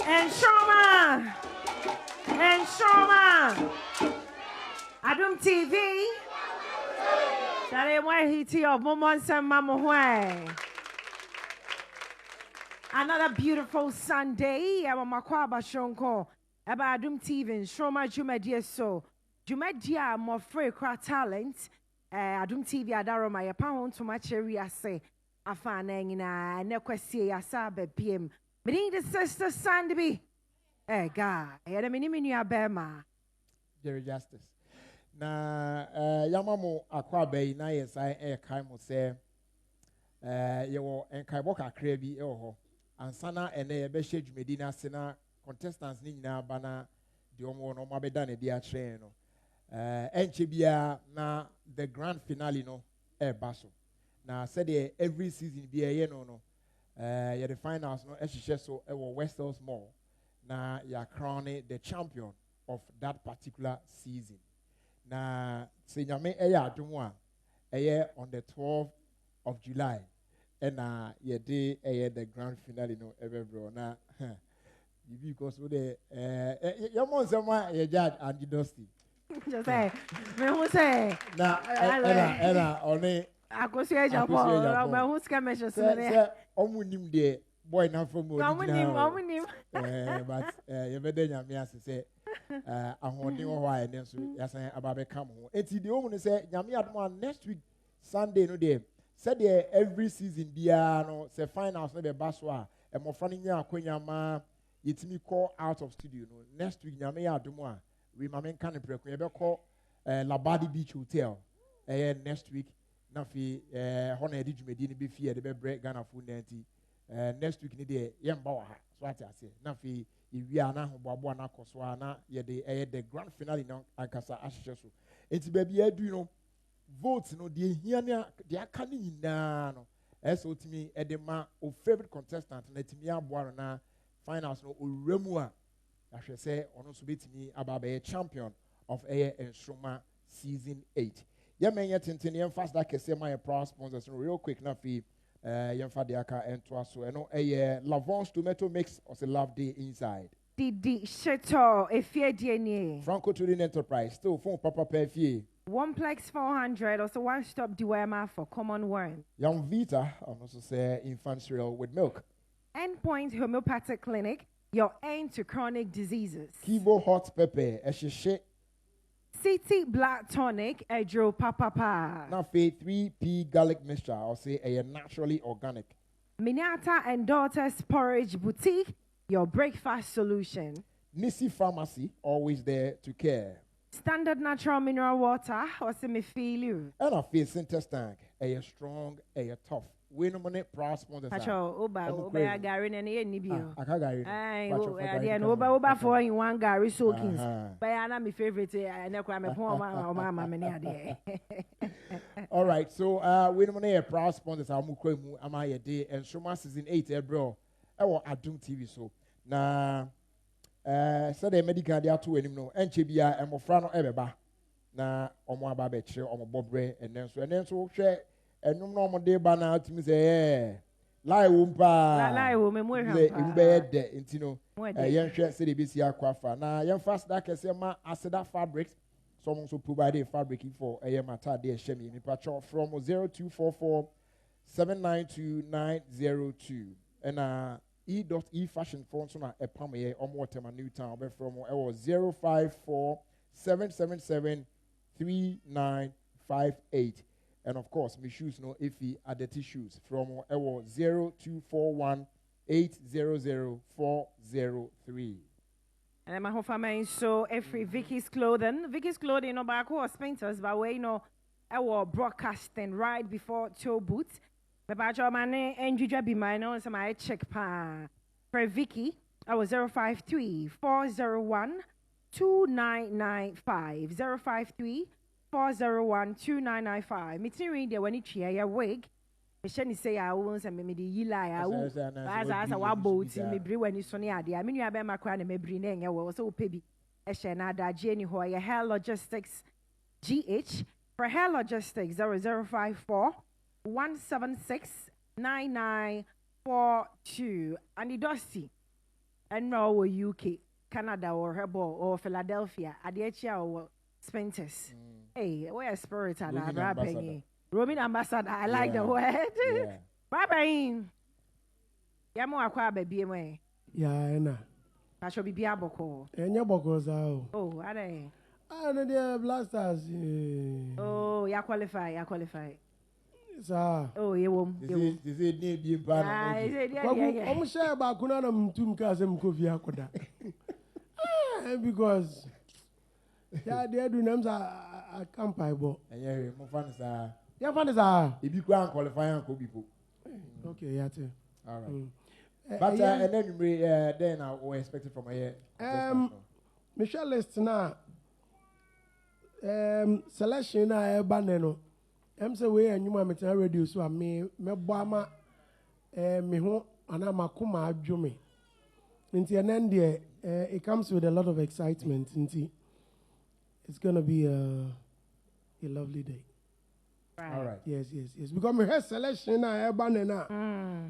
Nsoromma. Adom TV. Shall I hit of moments and mama way? Another beautiful Sunday. I'm Makwaba Shonko. About Adom TV. Nsoromma Jumedia so. Jumedia more free cra talent. Adom TV Adaroma ya pound to my cherry say. Afana na nekwesi ya sabe PM. Me the sister Sandy. God, I had a mini abema. Jerry Justice. Na yamamo akwabe na yesai kai mo se yewo enkaiboka krebi eho ansana ene yebehye dwumedi na sena contestants ni nyina bana de omo no mabeda na dia kire no enche bia na the grand finale no baso na said every season bia ye no ye the finals no ehye so ewo Westels Mall na ya crowning the champion of that particular season. Na se nyame eya adom a on the 12th of July and ye day the grand finale no everybro na because we the your mom say ye judge and dusty just say me who say na only akosu eja po me who scam me say omunim de boy na from omunim but ye bede nyame ase say ahodi wo wa ene so yasan ababe kam ho enti de omu ne say nyame adom next week Sunday no dey said every season bia no say finals no be baso a emofra no nya akonya ma yetimi call out of studio no next week nyame adom a we mamen kan preko ye be call Labadi Beach Hotel next week na fi hona edi dwumedi ni be fie de be break Ghana fu nanti next week ni de ye mba wa ha so ati ase na fi iwia na hoboabo na koso na ye de the grand finale no akasa ahye so enti ba bia du no vote no de hia ne de aka ni nyina no eso timi e de ma o favorite contestant na timi aboa na finals no owuramu a ahwe se ono so betimi ababe champion of Nsoromma season 8 ye men ye tenten ye fast that kese my proud sponsors no real quick na fi yemfa de aka ento aso eno Lavon's tomato mix or say love day inside Didi Sheto efie die ni Franco Trading Enterprise still phone papa perfie one plex 400 also one stop Diwema for common worm Young Vita also say infant cereal with milk Endpoint Homeopathic Clinic your aim to chronic diseases Kibo hot pepper eshishe City Black Tonic Edro Papa now 3P garlic mixture or say naturally organic Minata and Daughters Porridge Boutique, your breakfast solution. Nisi Pharmacy, always there to care. Standard Natural Mineral Water, or semi-feel. And a face center tank, strong, tough. We no money proud sponsors. Pacho, Oba, Gary, and any bio. I can't Gary. Oba for in one Gary soakings. Bayana, my favorite, and a crime of Mama, many. All right, so we no money proud sponsors. I'm Mukwemu, Amaya Day, and Nsoromma season 8, bro. Adom TV so. Na said the medical dia to enim no enche bia emofra no ebeba na omo aba be kire omo bobre enen so hwe enum no omo de ba na atimi say lai wo mpa lai wo me mo hwa mpa be de ntino yen hwe se de besi akwafa na yen fast that kese ma aseda fabrics some so provide fabric for mata de ehye me pacho from 0244 792902 and E fashion phone so na epam ye omo tema new town be from 054 777 3958 and of course my shoes no ifi adeti shoes from 0241 800 403 and my whole family so every Vicky's clothing no back or Spinters by way no broadcasting right before toe boots. Babajo mane enjuja be mine on some I check pa. For Vicky, I was 053 401 2995 053 401 2995. Mitiri de when it's ya wig. Shani say I won't and me the yila. As a wabot me bri when you sonny idea. I mean you have my crown and me bring in your so pebby. A shanada Jenny Hoya Hair Logistics GH for Hair Logistics 0054 176 9942 and the Dusty And no UK, Canada or Rebel or Philadelphia. Adiachia or Spenters. Hey, where spirit and rapping. Roman ambassador. I like the word. Yeah. Bye-bye. Yamo akwa baby me. Yeah, na. I shall be biaboko. Enya boko za. Oh, are they? No, they blasters. Oh, ya qualify. Sir. Oh, you won't. This is need be bad. I'm sure about Kunana Mtum Kazem Kovia Koda. Because yeah, they do names a campaibo. And yeah, more fun is yeah, fun is if you can't qualify and people. Okay, yeah, too. All right. But and then then I was expected from a year. Michelle list now. Selection na baneno. Say we and you ma radio so me boama me ho ana makoma adwome. Nti enen de it comes with a lot of excitement. Nti it's going to be a lovely day. Right. All right. Yes. Because my head selection na banana.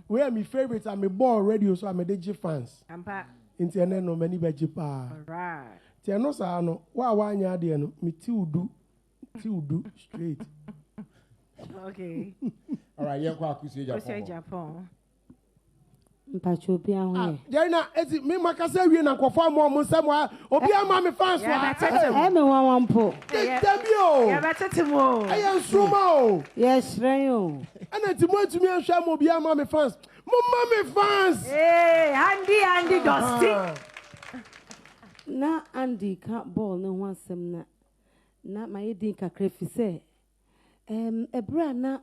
We are my favorites and my ball radio so I'm a DJ fans. Nti enen no many beji pa. All right. Ti no sa no wa anya de no me ti udu straight. Okay. All right, young Kwaku Japan. Mpachobia Jana, eti me makasa wie na kwofo mo nsemo obi ama me fans wa. Me wan po. Debio. Ya betetimo. Ayen Nsoromma o. Yes, Rayo. Ana ti mo atumi ahwa mo obi ama me fans. Mo ma me fans. Hey, Andy Dusty. Na Andy ka ball no ho asem na my din kakra fi se. Ebra na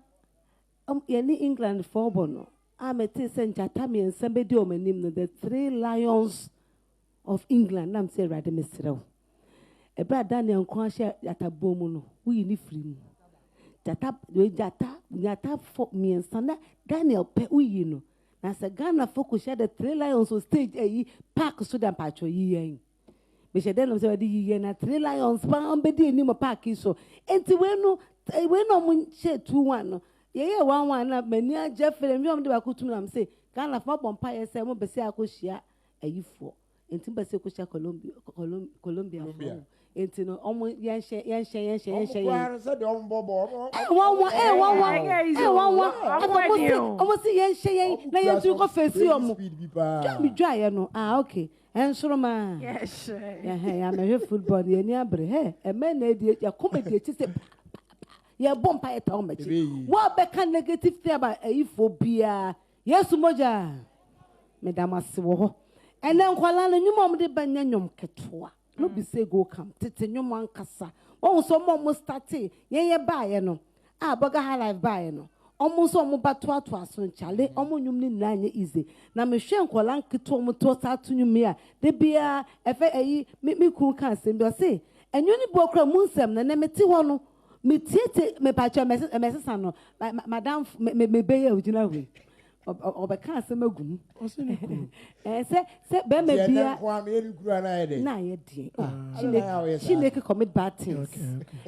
yani England for bono. Amete senjata me nsembedi omanim no the 3 Lions of England nam say rade mesrew. Ebra Daniel Nkwanhye yatabomu no we ni free mu. Jata for me nsana Daniel pe we no. Na se Ghana focus share the 3 Lions on stage park so dan pacho yi. Me shede no say yi na 3 Lions pa ambedi ni mo park so. Enti we no mun share 2-1 no. Ye 1-1 na mani agefere mi om de ba kutum na say Ghana fa bompa ye say mo bese akohia ayifo enti bese akohia Colombia enti no omo yenhye Kwara said on bobo. 1-1 omo si yenhye yen na yentu ko fesi omo mi dwa ye no okay Nsoromma yes ya me football ye ni abre e me na edi ya comedy e say ye bompa e tawo machi wa be kan negative thing about ifobia yesu moja medam asewo ho ene nkwala no nyumom de banya nyom ketoa no be say go come tete nyom ankasa won so mo start ye ba ye no boga high life ba ye no omo so mo bato ato aso nchale omo nyum ni nanye easy na me hwe nkwala nketo omo to start nyum ya de bia efe me kun kan sem bi o say enyo ni bo kra mu nsem na meti ho no me tiete me pacho mesesa no madam me beye ojina we obeka asem agum se be me bia na ye die Chineke commit bad things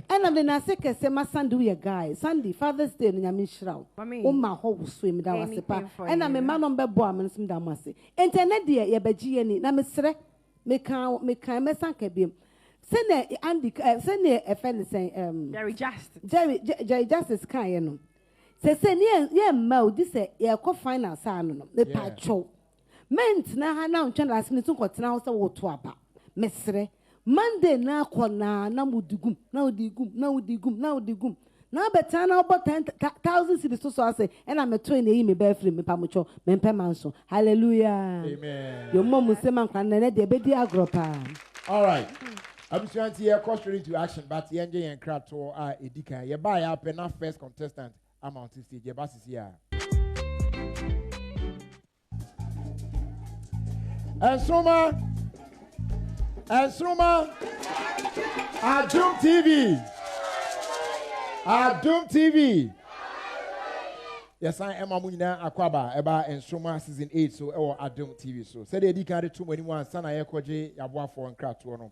and am na se kese ma Sunday we guy Sunday Father's Day no nyame hiraw o ma ho so em da wasepa and am ma no be bo am nsem da mase internet de ye bagye ni na me sere me kan mesanka biem sene Andy sene efend say Jerry Justice kan ye no se ye ma odi se ye ko finance anu no me pacho ment na ha na ntwa last minute ko tena ho se wo to aba mesre Monday na akona na mudigum na odigum na beta na obo 10,000 cedis so say and am to na yi me be free me pamocho me manso hallelujah amen your mom say man kan na de be di agropa. All right. I'm trying to cross into action, but the NJ and crowd to Edika. You buy up and not first contestant. I'm on stage. Your boss is here. Nsoromma, Adom TV. Yes, I am Amuna Akwaba about Nsoromma season 8 so or Adom TV so. Said Edika 221 sana yekoje yabwa for and crowd to no.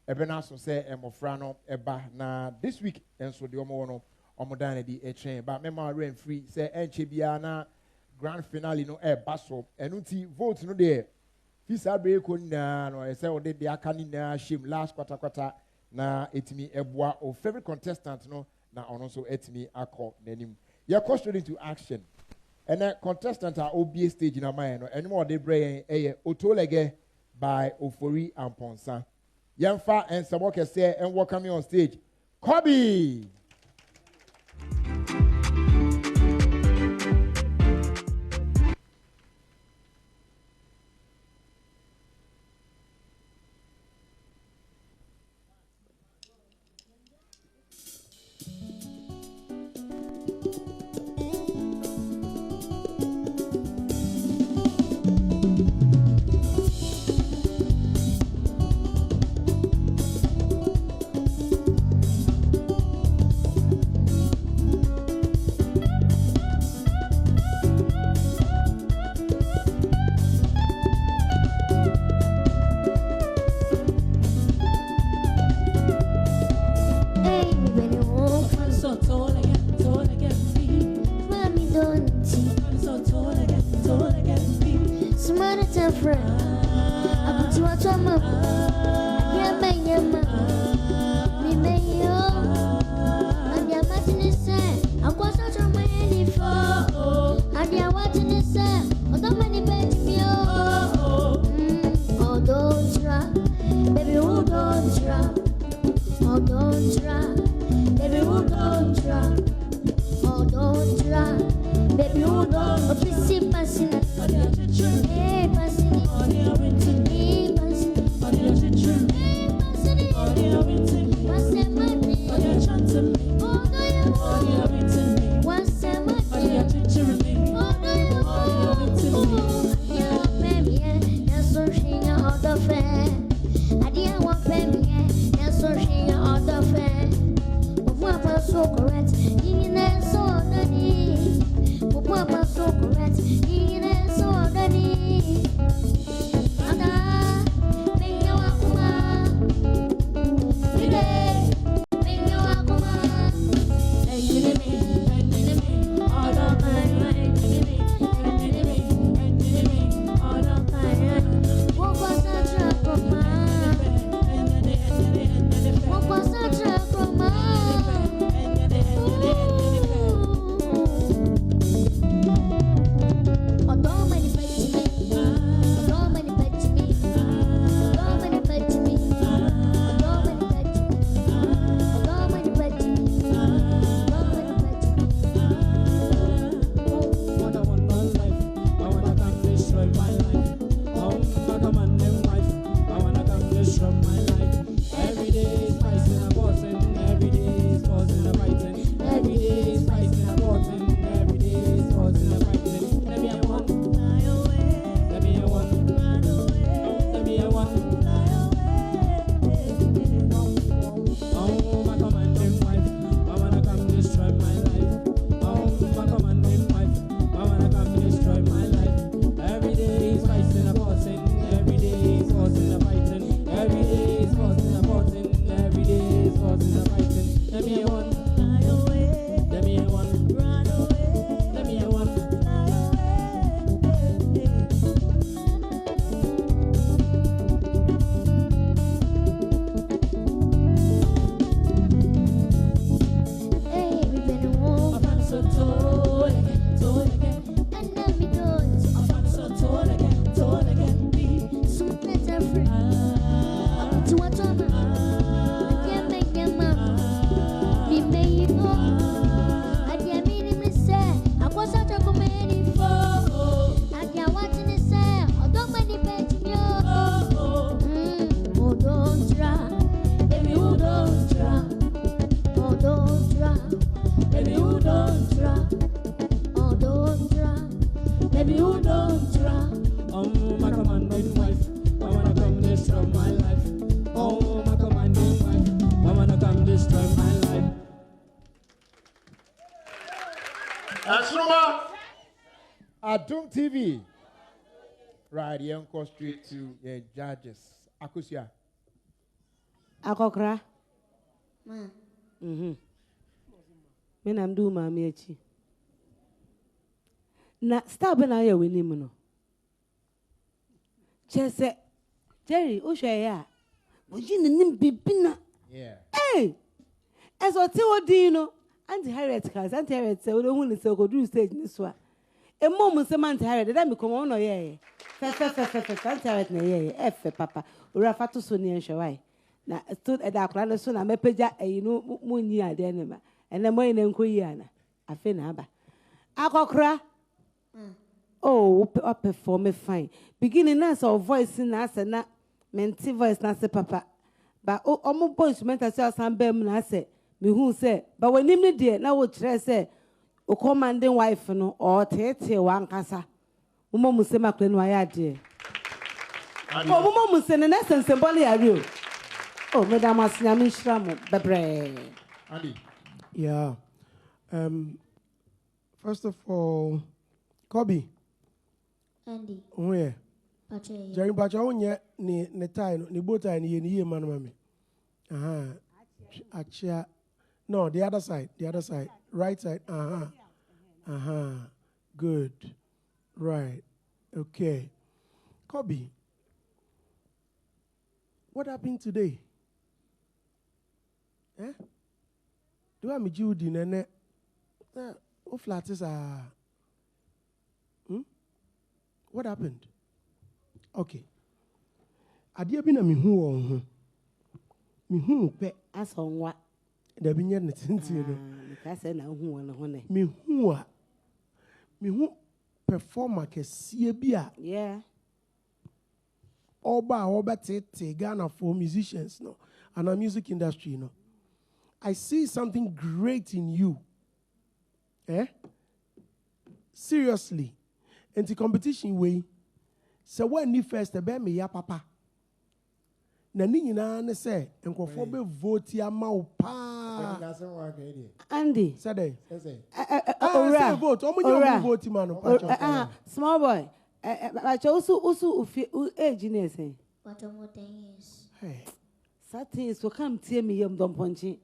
Ebena so say emofrano eba na this week enso de omo no omodane di echen ba mema rain free say enche bia na grand finale no eba so enunti vote no de Fisa break on no I say ode de aka ni na shame last quarter na etimi eboa o favorite contestant no na ono so etimi akọ nanim. You are straight into action. And a contestant are OBA stage in a mind no anymore they bring a Otolege by Ofori and Ponsa. Yamfa and Saboka say and welcome me on stage. Kobe. Nsoromma, Adom TV. Right, you go straight to the judges. Akusia. Akokra. Ma. Me na mdu maami echi. Na star be na ya wini mu no. Chese, Jerry, Ushaya. Ujin Bibina. Yeah. Hey! As what do you know? Auntie Harriet has Auntie Harriet said, "We only so go do stage this one." A moment, some Auntie Harriet, then become on or ye. Auntie Harriet, nay, F, Papa, or Rafato Sunny and Shawai. Now, stood at our plan soon. I'm a peja, and you know, moon year, the enema, and the morning and Quayana. I fin haba. I go cry. Oh, up perform fine. Beginning as our voice in us and not menti voice, not say Papa. But oh, almost boys meant to say some bem, I say. Me who say, but when him dear, now what I say, o commanding wife no or tete one casa. Umo muse maklen waya dear. Oh, Umo muse in essence and body are you. Oh, Madame Asnami Shram, Bebre. Andy. Yeah. First of all, Kobe. Andy. Oh yeah. Pache. Jerry Pacha onye ni tie ni bota ni ye man mami. Aha. Achia. No, the other side. Right side. Good. Right. Okay. Kobe. What happened today? Eh? Do I meet you dinner? What flatters are? What happened? Okay. Adia bina mi hu pe As on what? da bi nye netinti no. Because I know who on honey. Mi hu performer kesie bi a. Yeah. Oba tete Ghana for musicians no and our music industry no. I see something great in you. Eh? Seriously. And the competition way. So when you first be me ya papa. Na ni nyina ne say enkofo be vote ya ma wo pa. Andy. Say Ora. vote. Omo nyo vote man no. Small boy. I chose also age in say. What more 10 years? Hey. Certain so come tear me yam don punching.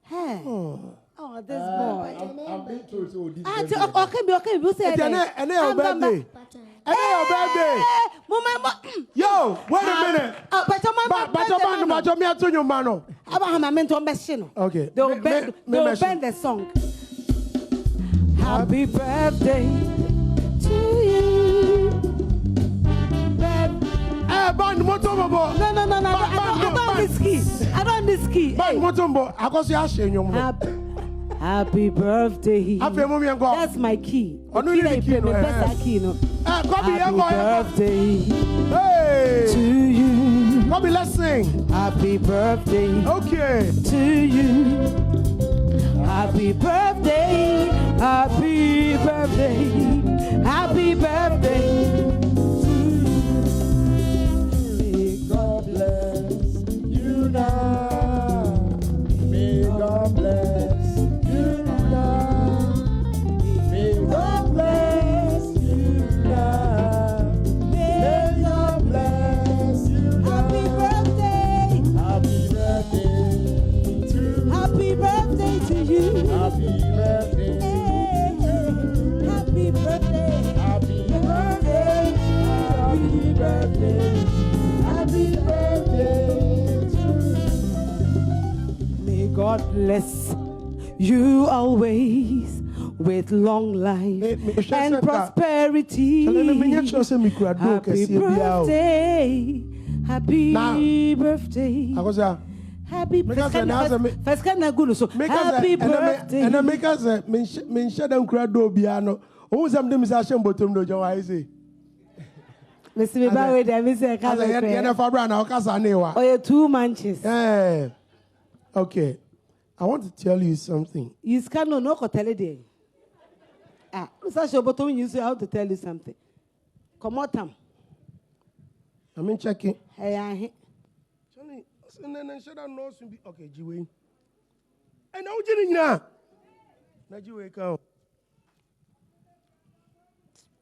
Hey. Oh, this boy. I've been told so this. Okay, we say that. And your birthday. Pache. And your birthday. Yo, wait a minute. But me to your man. Okay. They'll bend the song. Happy birthday to you. Band motombo. No. I don't this key. Band motombo. Akosi ashe nyom. Happy birthday. That's my key. Happy birthday to you. Kobe, let's sing. Happy birthday. Okay. To you. Happy birthday. Happy birthday. Happy birthday. May God bless you now. May God bless you now. May God bless you now. May God bless you now. Happy birthday. Happy birthday to you. Happy birthday to you. Happy birthday. Happy birthday. Happy birthday. Happy birthday. Happy birthday to you. May God bless you always with long life and prosperity. Happy birthday. Happy birthday. Happy birthday. Happy birthday. And I make us a mention them crado piano. Who's them Mr. Bottom do Joe say? Mr. Bibawe, Mr. Kazanewa. Oh, you're 2 manches. Okay. I want to tell you something. You can no tell it. Mr. Shobotom used how to tell you something. Come on, I'm checking. Hey, And then should I know soon be okay, Jiwe. And now Jenny now. Najiwe count.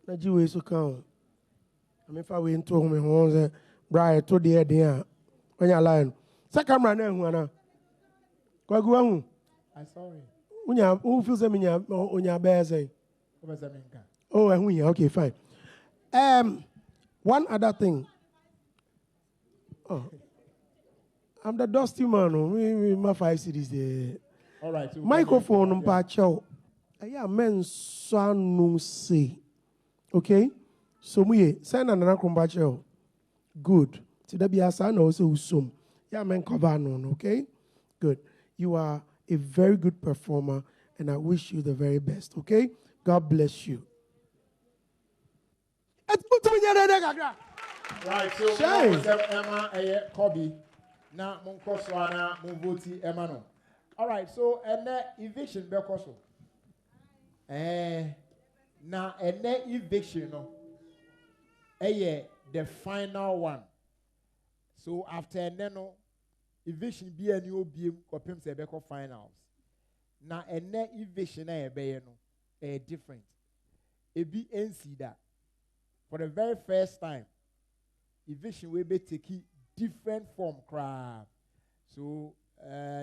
Najiwe so count. I mean, if I went to home and was bright to the idea when you're lying. Second man, Juana. Quaguan. I saw it. When you who feels them in your bear say. Oh, and we okay, fine. One other thing. I'm the dusty man. My 5 cities there. All right. So Microphone mpacho. Aya men so no say. Okay? So muye send another mpacho. Good. Today be asa no so usum. Yeah men cover no, okay? Good. You are a very good performer and I wish you the very best, okay? God bless you. Right, so Emma Kobe. Now Monkoswana Muvoti Emma no. All right, so and that eviction bekoso. Now and that eviction no. The final one. So after no eviction be a new beam or pim se beko finals. Now and that eviction no different. It be NC that for the very first time eviction will be taking different form crab. So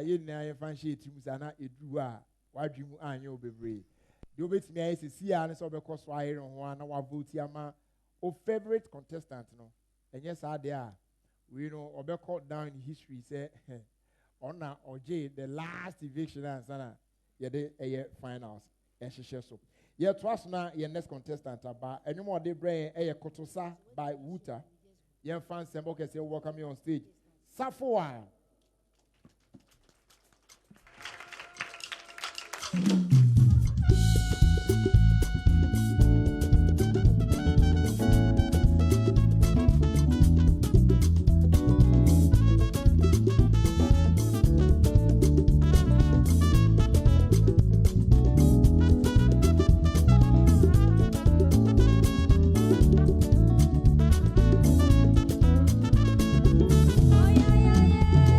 you know you fancy teams are not a drua. Why do you annual be? You bet me I see an so because why on one our vote yama or favorite contestant no. And yes, they are. We know or be called down in history say Ona or J the last eviction and sana the finals and she shares so. Yeah, trust now your next contestant about any more they bring a Kotosa by Wuta. Young fans can say welcome me on stage. Safoa. Oh yeah, yeah, yeah.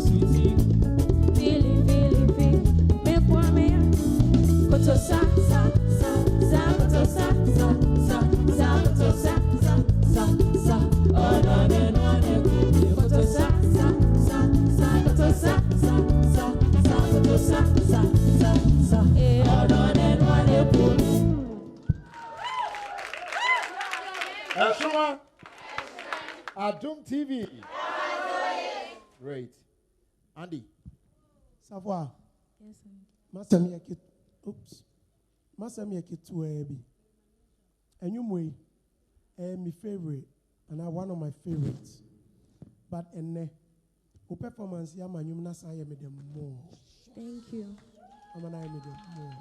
sweetie. Feeling, feeling, feeling. Make one me. Koto sa, sa, sa, sa, koto sa, sa, sa, sa, koto sa, sa, sa, sa. Oh, no, no, no, no. Koto sa, sa, sa, sa, koto sa, sa, sa, sa, koto sa, sa, sa, sa. Oh, no, no, no, no. Nsoromma, Adom TV. Great. Andy. Savoir. Yes, sir. Masami yake. Oops. Masami yake tu ebi. Enyumwe. My favorite, and one of my favorites. But o performance ya manyum na say me dem more. Thank you. Amana me dem more.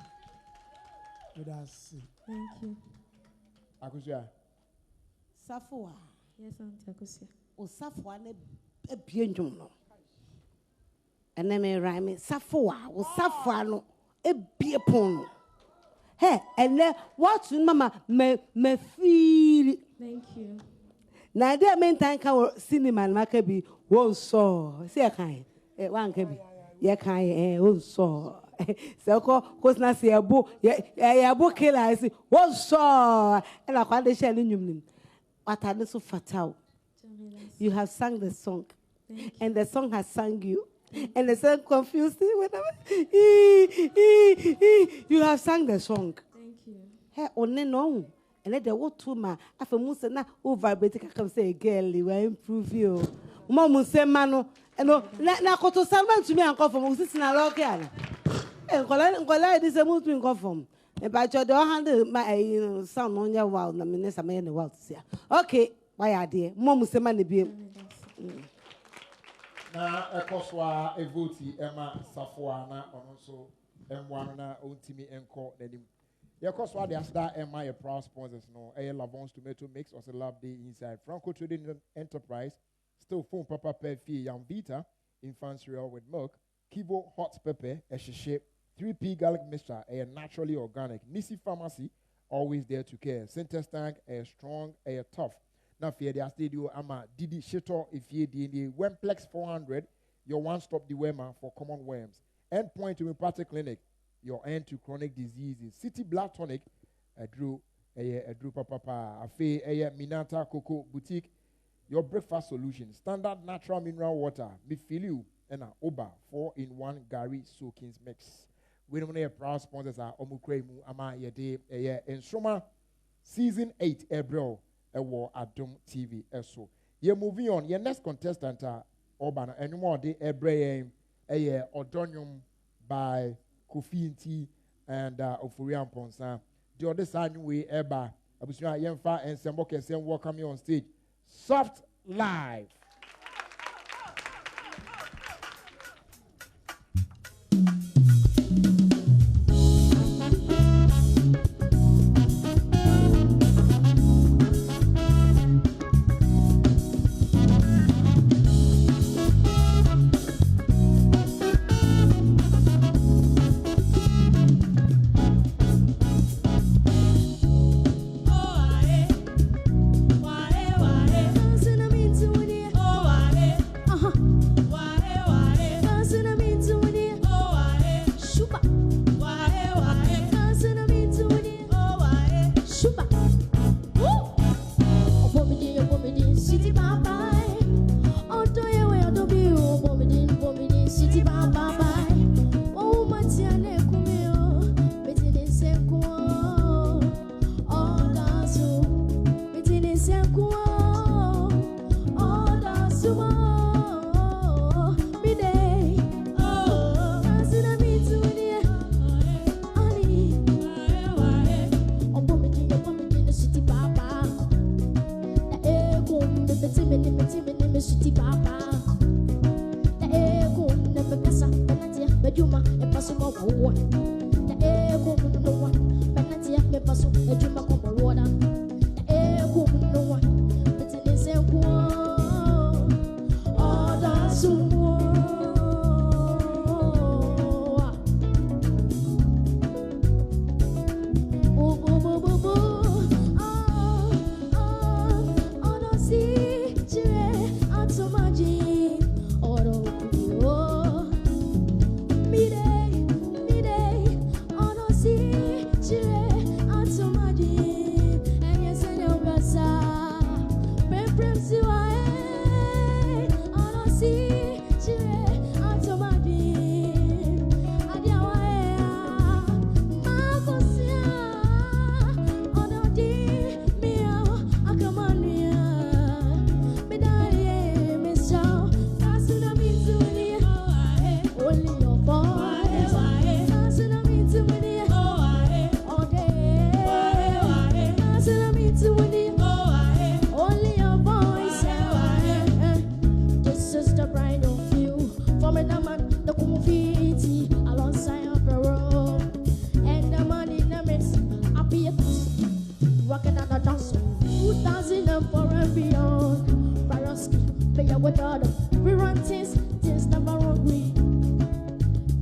With us. Thank you. Akusua. Safoa. Yes, Auntie Akusia. O safoa ne ebie ndwom no. Ene me rhyme safoa, o safoa no ebie pon no. Hey, ene what mama me feel. Thank you. Na dey main time ka cinema na ka bi won so. See e kan. Wan ka bi. Ye kan won so. Se ko na se ebo ye killer say won so. E na kwa de share ni nwum nim. Watane so fatal. You have sung the song. And the song has sung you. And the song confused you. You have sung the song. Thank you. Hey, on no. And let the what to ma. After Musa na over better come say girl, we will improve you. Mom say mano. And no na koto salman to me and come from Musa na local. And kola this a move to come from. But you don't handle my son on your wild, na minister may in the world. Okay, why are they? Mom say money be. Na ekoswa evoti Emma Safoa na onso M1 na ontimi enko nanim. Yekoswa the star Emma your proud sponsors no Lavon's tomato mix or love day inside Franco Trading Enterprise still phone papa per fee yam vita infant cereal with milk Kibo hot pepper a shishe 3P garlic mixture a naturally organic Nisi Pharmacy always there to care Center Stank a strong a tough. Now, fear the studio, ama Didi Shito if ye the Wemplex 400, your one-stop dewema for common worms. Endpoint Homeopathic Clinic, your end to chronic diseases. City Black Tonic, a Drew Papa, Afe, Minata Cocoa Boutique, your breakfast solution. Standard natural mineral water, Mifiliu, and Oba 4-in-1 Gary Soakins mix. We don't know proud sponsors are Omukremu, Ama Yede, Nsoromma, Season 8, April. Ewo Adom TV eso. Ye moving on. Your next contestant Obana anymore de Ebrahim Odonyum by Kofi Nti and Ofurian Ponsa. The other side way Eba Abusua Yemfa and Semboke Sem welcome me on stage. Soft Live. Oh Only your voice. Dancing on me to win it. All day. Dancing on me to win it. Only your voice. This is the bride of you. For me, the man, the confetti alongside of the road. And the man in the mix. I'll be a rocking on the dance. 2004 and beyond. Baroski, play with Adam. We run things never wrong we.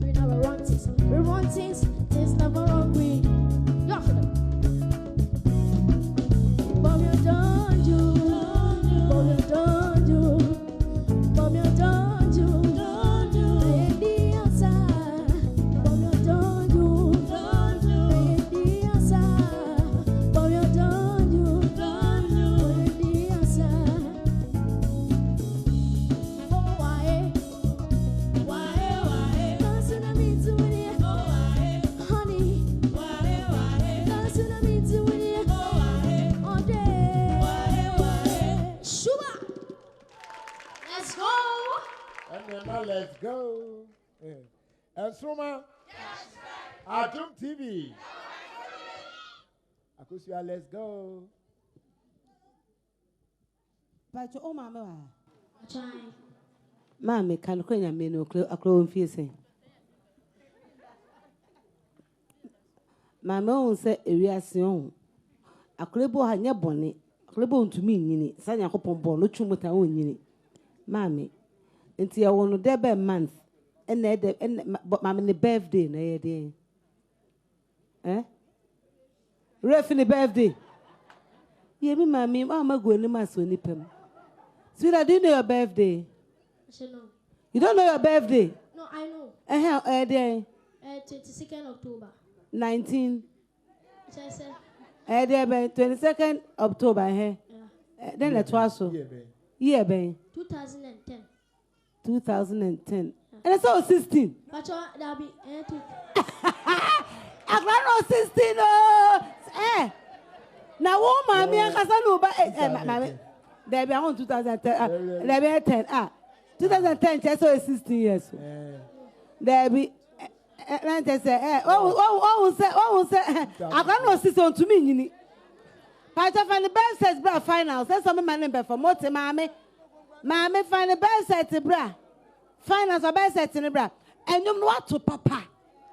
We never run things. We run things never wrong we. Yeah, for them. But you don't do. But you don't do. But you don't do. Baby, outside. But you don't do. Baby, outside. But you don't do. Baby, outside. Oh, why? Dancing on me to win it. Honey. Dancing on me to win it. All day. Shuba. Let's go. And then now let's go. Nsoromma. Adom TV. Akusia, let's go. But oh, Mama. Try. Mammy, can you me no clone facing? My mom said, we are soon. A cribble had your bonnet, a cribble to me in it, Sanya Hopon Bon, no chum with our own unit. Mammy, until I want to debate month, and but mammy birthday, no day. Eh? Ref in the birthday. Yeah, me, mammy, I'm going to my son nipem. Sweetheart, do you know your birthday? I said no. You don't know your birthday? No, I know. Day 22nd October. 19. So I said, 22nd October. yeah. Then it was so. Yeah, babe. 2010. 2010. And it's all 16. But that'll be I ran 16. Oh, now, oh, mommy, I can't know about there be on 2010. There be 10. 2010, just so 16 years. There be. And they say, I can't know 16 to me. Part of the best says bra finals. That's some man number for Motte, mammy. Mammy, find the best set bra. Finals are best set in the bra. And you know what to papa.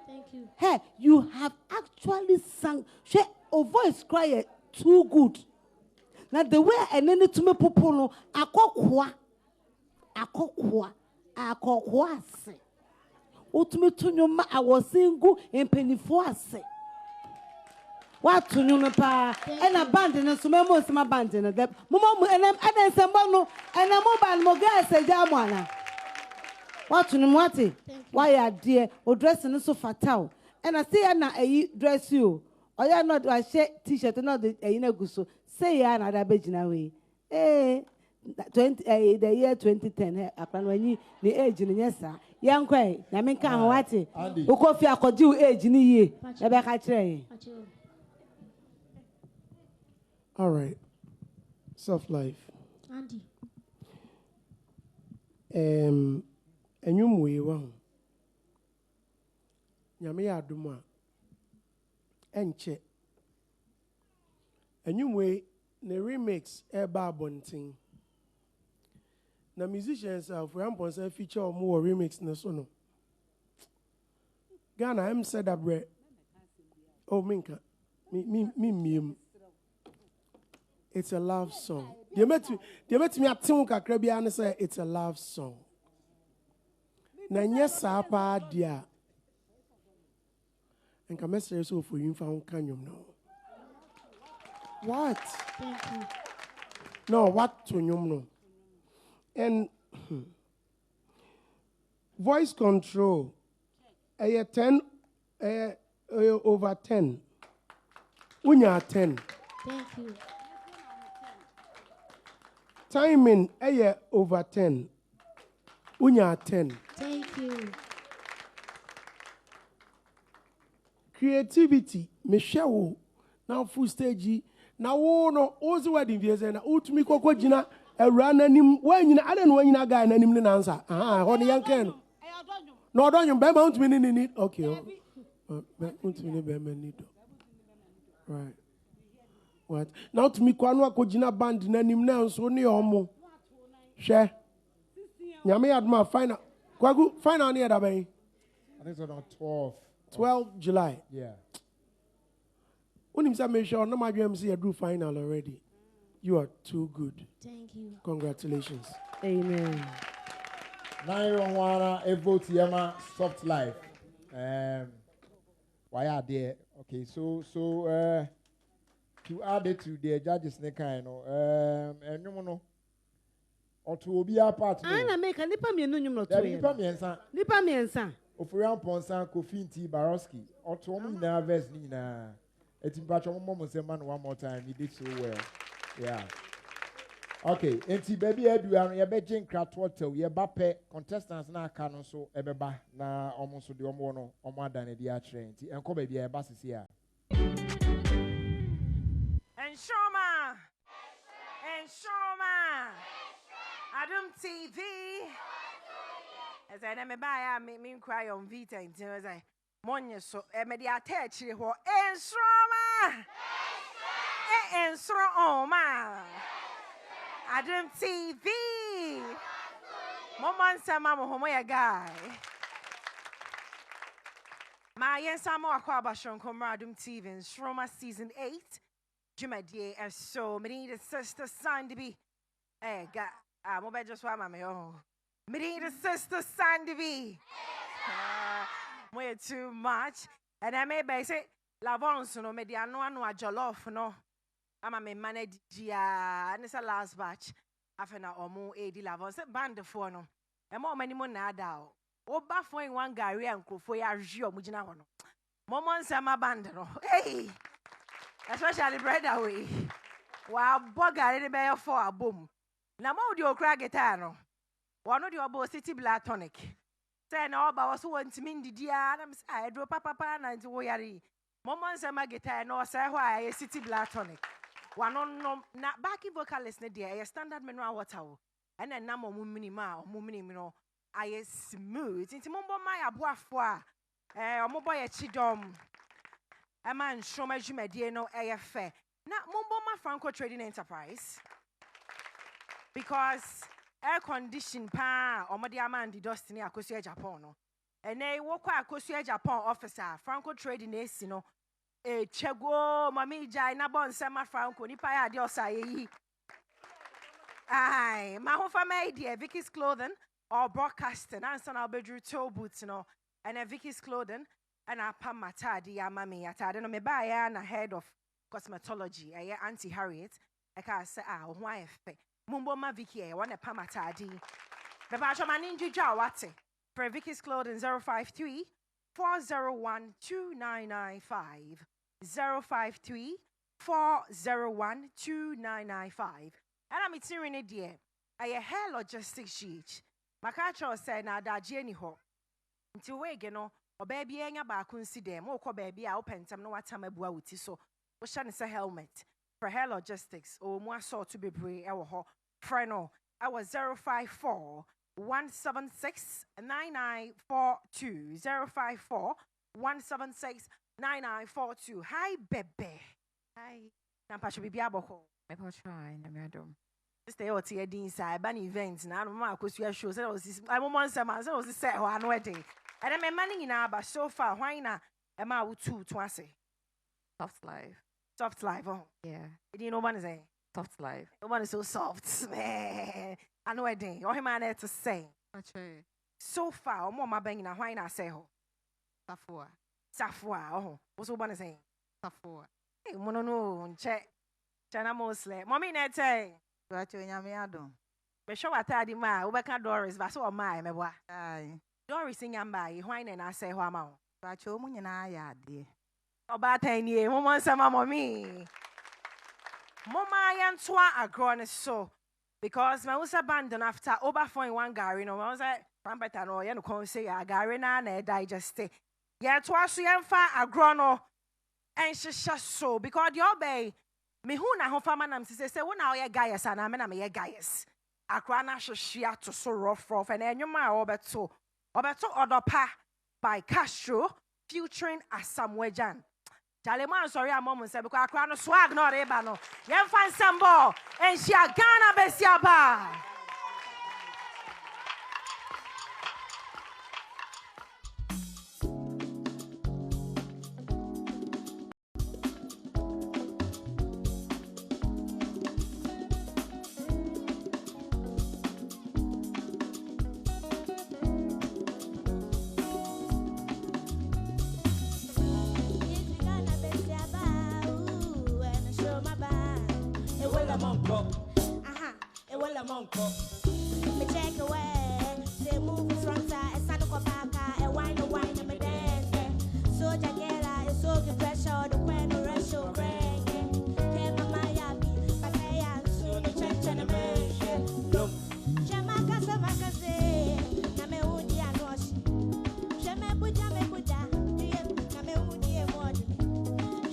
Thank you. Hey, you have actually sung. She a voice cry too good. Now the way and then to me popono, I say. Ultimately, I was single in penny for us. What to you, pa? And abandon some most of my abandon them. Mamma and I'm some and a mobile mogas a jamwana. What to know? Why, are dear, or dressing so fatal? And I say, I dress you. Or you're not a t shirt, not a guso. Say, Anna, that begin away. The year 2010, when you the age in yes, sir. Young quay, Naminka, what it? Who coffee I could do age in a year. All right. Soft life. Andy. And you move on. Yamia Duma. And check. And you way the remix a barbonting. The musicians have for feature or more remix na so no. Ghana I'm said that bread. Oh minka. Me. It's a love song. They met me at Timuka Krebia and say it's a love song. Na nyesa pa dia. And come say so for you found kanyum no. What? Thank you. No, what to nyum no. And voice control, 10 over 10. Unya 10. Thank you. Timing, over 10. Unya 10. Thank you. Creativity, Michelle, now full stage. Now, no, also wedding days and ultimate cocoa gina. A run and him when you I don't know when you guy and him answer. Honey, young can. No, don't you bear mount me need. Okay. Mount me bear need. Right. What? Now to me kwanu akojina band na nim na nso ne omo. Hwe. Nyame adma final. Kwagu final near that bay. I think it's on 12 July. Yeah. When him say make sure no my MC I do final already. You are too good. Thank you. Congratulations. Amen. Nsoromma a vote yama soft life. Why are there? Okay, so to add it to the judges ne kind and no no. Or to be a part. Ana make a nipa me no nyum no to. Nipa miensa. Nipa miensa. Ofurian Ponsan Kofi T Baroski. Or to me na verse ni na. Etimpacho mo say man one more time. He did so well. Yeah. Okay. Enti baby edu anu ye be jin kratwotel ye ba pe contestants na aka no so ebeba na omo so de omo no omo adane di a kire enti enko baby e ba sisi a. Nsoromma. Adom TV. As I never buy, me cry on Vita until as I money so me the attach here. Nsoromma. Nsoromma. Adom TV. Mama say mama homo ya guy. My yes I'm Akwaba Shonko Adom TV Nsoromma season 8. Jumadie and so me need a sister son to be. Eh, God, I'm about just why my own. Me need a sister son to be. Way too much. And I may say, Lavons, no, me the no jollof, no. I'm a managed, and it's a last batch. After now, or more 80 Lavons, band of four, no. And more many more nada. Oh, buffering one guy, and for your Gio Mujina. Moments are my band, no. Hey! Especially bread away. Wow, bugger in the bear for a boom. Now, more your crack guitar. One of your boss city black tonic. Say no, but was want to mean the dear Adams. I drop papa and to worry. Moments and my guitar, no, say why a city black tonic. One on no, not backy vocalist, dear, a standard mineral water. And then number minima, mumino. I smooth. It's Mumbo my abois. A mobile chidom. A man show my Jumediano AFA. Now, Mumboma Franco Trading Enterprise. Because air condition pa or Madiaman di Destiny Akosia Japan. And they walk Akosia Japan officer, Franco Trading Esino. A chego, Mami Jaina Bon Sama Franco, Nipaya Diosa. Aye, Mahofa Media, Vicky's Clothing or Broadcasting, and son Albedru Toe Boots, no, and a Vicky's Clothing. And I pam matadi ya mami atade no me ba ya na head of cosmetology Auntie Harriet I can say why fe mumbo ma Vicky e want pam matadi be ba cho maninju ja wate for Vicky's Clothing 053 401 2995 053 401 2995 and I'm hearing it dear I hair logistics sheet makacho say na da jeni ho until we no or baby enya ba consider mo ko baby a open time no watam abua wuti so wo sha ne say helmet for hair logistics or mo assault to be brave e wo ho friend no I was 054 176 9942 054 176 9942 hi bebe hi na pa bibi aboko Me po try na me Adom. stay out here inside ban event na no ma akosua show say was I mo monse man say was say ho ano wedding. And I'm manning in but so far, why not? Am I with two to say? Soft life. Soft life, oh. Yeah. You know one is saying? Soft life. No one is so soft, man. I know a day. Or him I to say. Okay. So far, more my banging, why not say ho? Safua. Safwa, oh. What's one is saying? Safua. Hey, mono, check. China mostly. Mommy, net say. What you Adom? Be sure what I did my Ubeka Doris, but so am I, me wa. Aye. Doris in Yamba, whine and I say, who am I? But you and I dear. About 10 years, Mama, some mommy. Mama, yan twa a grown so. Because my was abandoned after overflowing one Gary, no, I was like, Pampata, no, you know, say a Gary and a digest. Yet twas yan far a grown and she just so because the obey me who na ho fama nam say when now ye guys and I'm a guys. A crana shia to so rough and then you my obeto. Obeto Odopa by Castro featuring Asamwejan. Jaleman sorry a mom said because I no swag no eba no. Yen fan sambo and she a Ghana besiaba. Me check away, they move from side, and Santa Copaca, and wine, and me dance. So Jagera is so good pressure, the when the rush will bring. Came on my yappy, but I am soon a church and a man. Jamaka, Name Woody and Washi. Jame Buddha, Name Woody and Washi.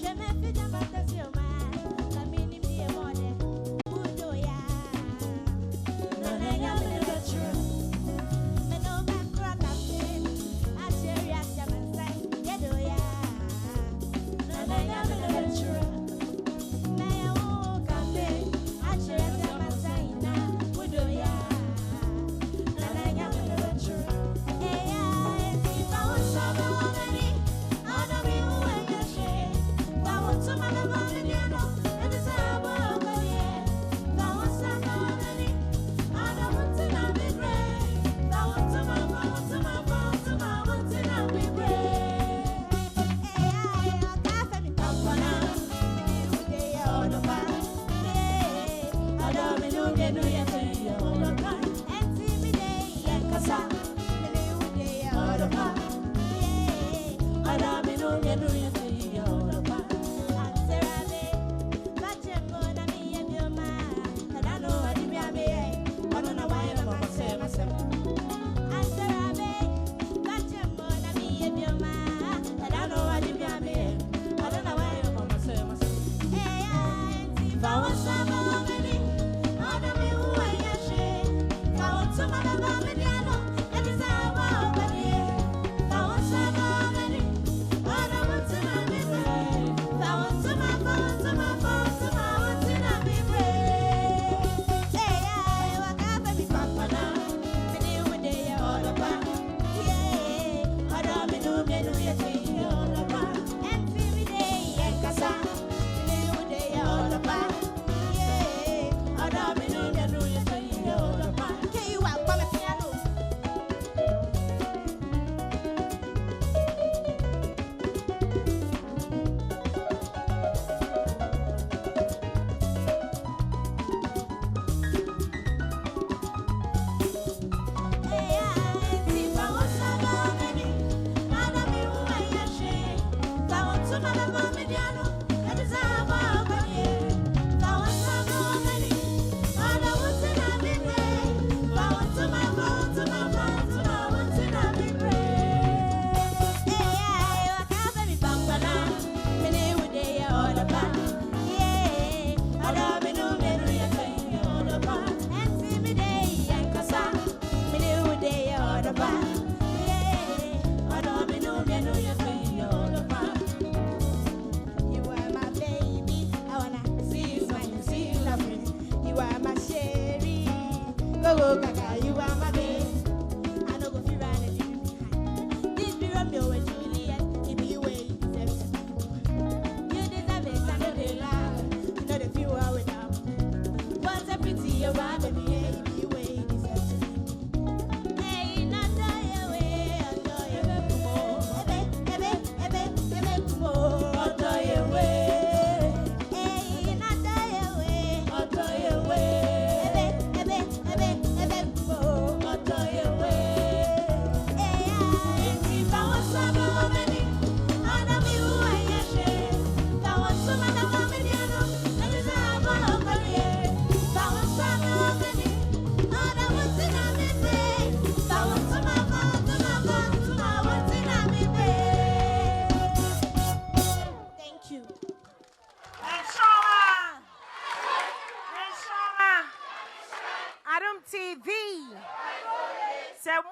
Jame Pijamaka, Silma, I mean, be a model. I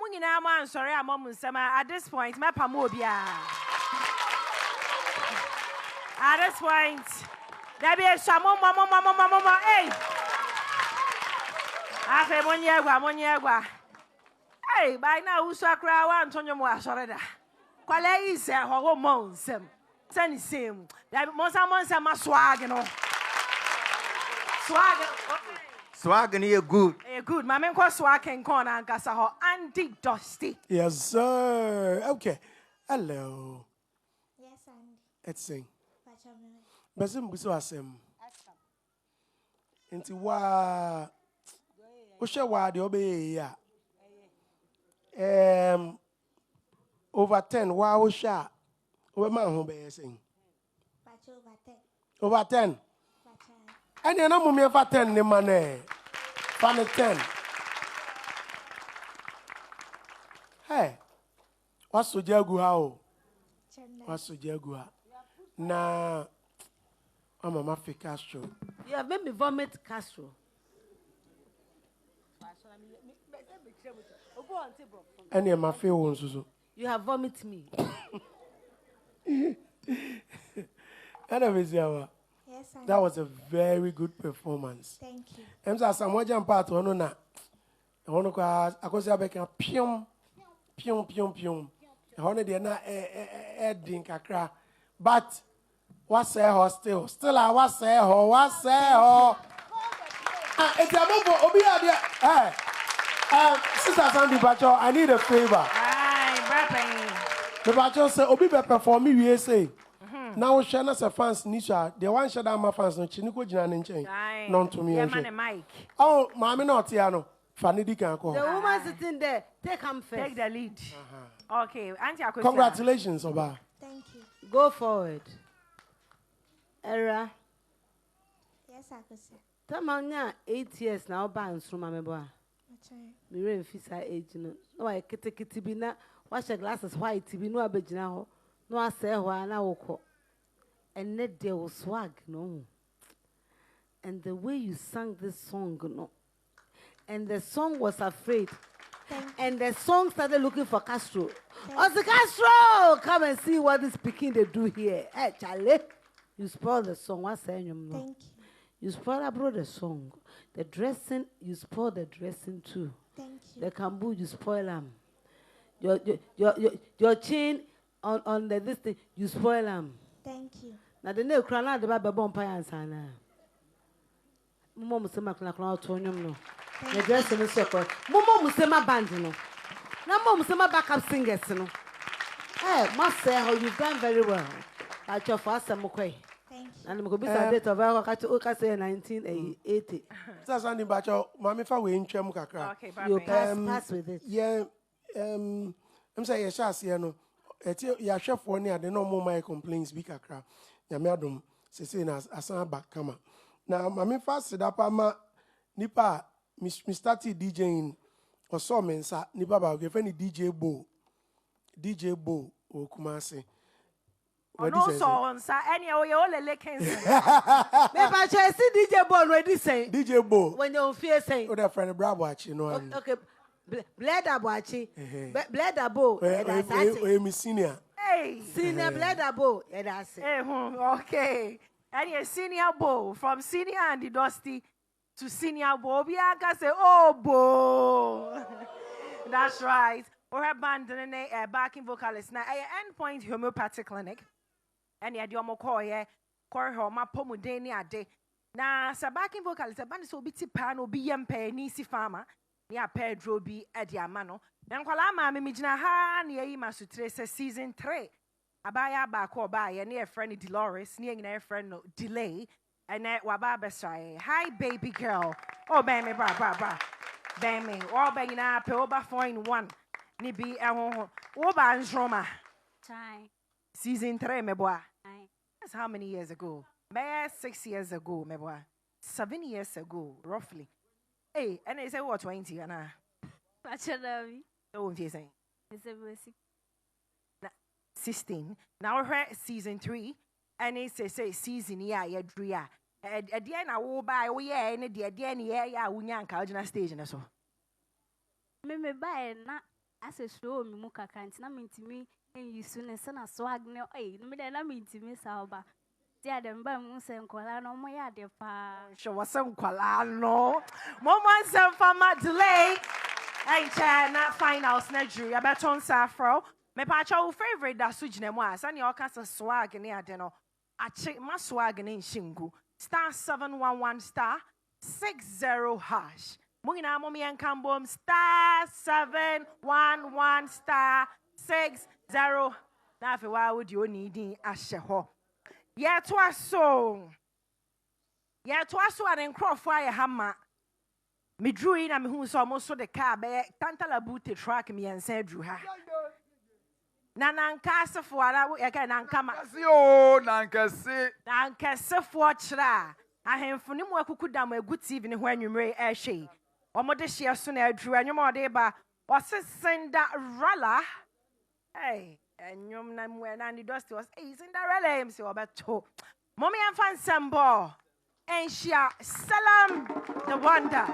munyina man sorry amom nsema at this point me pamo bia. At this point there be a shamo mama hey. Afe monyegwa. Hey, by now usakra wa Antonio mo asoreda. Kwale ise ho mo nsem. Sani same. There be monsa ma swag no. Swag. Swag and good. Good. My men call swag and corner and gasa ho Andy Dusty. Yes, sir. Okay. Hello. Yes, Andy. Let's sing. Pachamele. Besim buso asem. Inti wa Usha wa de obe ya. Over 10 wa usha. We man ho be sing. Pacha over 10. Over 10. Pacha. Any na mummy over 10 ni mane. Fan 10. Hey. Waso jagu ha o. Waso jagu ha. Na Mama fi Castro. You have made me vomit Castro. Any my feel won't. You have vomited me. Yes, Andy. That was a very good performance. Thank you. I'm saying some jam part ono na. Ono kwa akosi abeka pium. Ono de na din kakra. But what's still I was it's a move obi adia. Hey. Sister Sandy Bacho, I need a favor. The Bacho say obi be perform me we say. Now share us a fans nisha. The one share my fans no chiniko jina nchen. Non to me. Oh, mommy not here no. Fanny di can call. The woman sitting there, take him first. Take the lead. Okay, Auntie Akosia. Congratulations, Oba. Thank you. Go forward. Era. Yes, Akosia. Tamanya 8 years now ba Nsoromma meboa. Me re mfisa age no. No wa kete bi na wa she glasses white bi no abegina ho. No asɛ ho na wokɔ. And net there was swag no. And the way you sang this song no. And the song was afraid. And the song started looking for Castro. I said, Castro, come and see what this Peking they do here. Hey, Charlie, you spoiled the song. What's saying you? Thank you. You spoiled about the song. The dressing, you spoiled the dressing too. Thank you. The kambu, you spoil them. Your chin on the this thing, you spoil them. Thank you. Now the new crown out the Baba Bompire and Sana. Mom Musema Clown Tonium no. The dressing is so called. Mom Musema band no. Now Mom Musema backup singers no. Hey, must say how you've done very well. At your first Mokwe. Thank you. And I'm going to be a date of our say 1980. That's Sandy Bacho, Mammy fa we in Chemukakra. Okay, You pass with it. Yeah, I'm saying, yes, you know. Ya chef one year, the no more my complaints be kakra. Ya me Adom say na asan back kama. Na mami fast sit up ama nipa me started DJing or so mensa nipa ba ge friend DJ Bo o Kumasi. No so sir any o ye ole lekens. Me ba che see DJ Bo already say. DJ Bo. When you fear saying. O da friend Bravo achi no. Okay. Bled Abuachi. Bled Abo. Me senior. Hey. Senior Bled Abo. That's it. Okay. And your senior Bo, from senior Andy Dusty to senior Bo, we can say, oh, Bo. That's right. Or her band and a backing vocalist. Now, Endpoint Homeopathic Clinic. And you have call ye, call her my pomodeni a day. Now, so backing vocalist, a band is obi tipan, obi yempe, nisi farmer. Nia Pedro bi Ediamano. Then Kwalama Mimijina ha near Masutre season 3. Abaya back or by near friend Dolores, near a friend no delay, and that Wababa say, hi baby girl. Oh baby bra. Baby, all banging up over 4-in-1. Nibi Oba Nsoromma. Season 3, me boy. That's how many years ago? 6 years ago, me boy. 7 years ago, roughly. Hey, and they say what 20 and Bachelor. oh, you saying It's a basic. 16. Now we're season 3, and they say season yeah, drew ya. At the end, I will buy. Oh yeah, and at the end, yeah, we yank out stage and so. Me buy na as a show me muka can't na mean to me and you soon as son a swag no no me then I mean to miss Alba. Dear them bam and colano my dear pa. Show was some colano. Moment some fama delay. Hey, China finals na jury. I bet on Safro. Me pacha favorite da sujine mo asa ni okasa swag ni ade no. Ache ma swag ni shingu. Star 711 star 60 hash. Mungina momi enkambom star 711 star 60. Na fe wa would you need ahye ho. Ye to aso an encrofo aye hama. Me drew in and who saw most of the car be tantala boot track me and said drew her. Nankasa for again ankama. Oh, Nankasi. Nankasa for chra. I have for no more could damn a good evening when you marry a she. Or modestia soon I drew and your more deba. Was send that ralla? Hey, and your name when Andy Dusty was a Cinderella him so about two. Mommy and fan some ball. And she salam the wonder.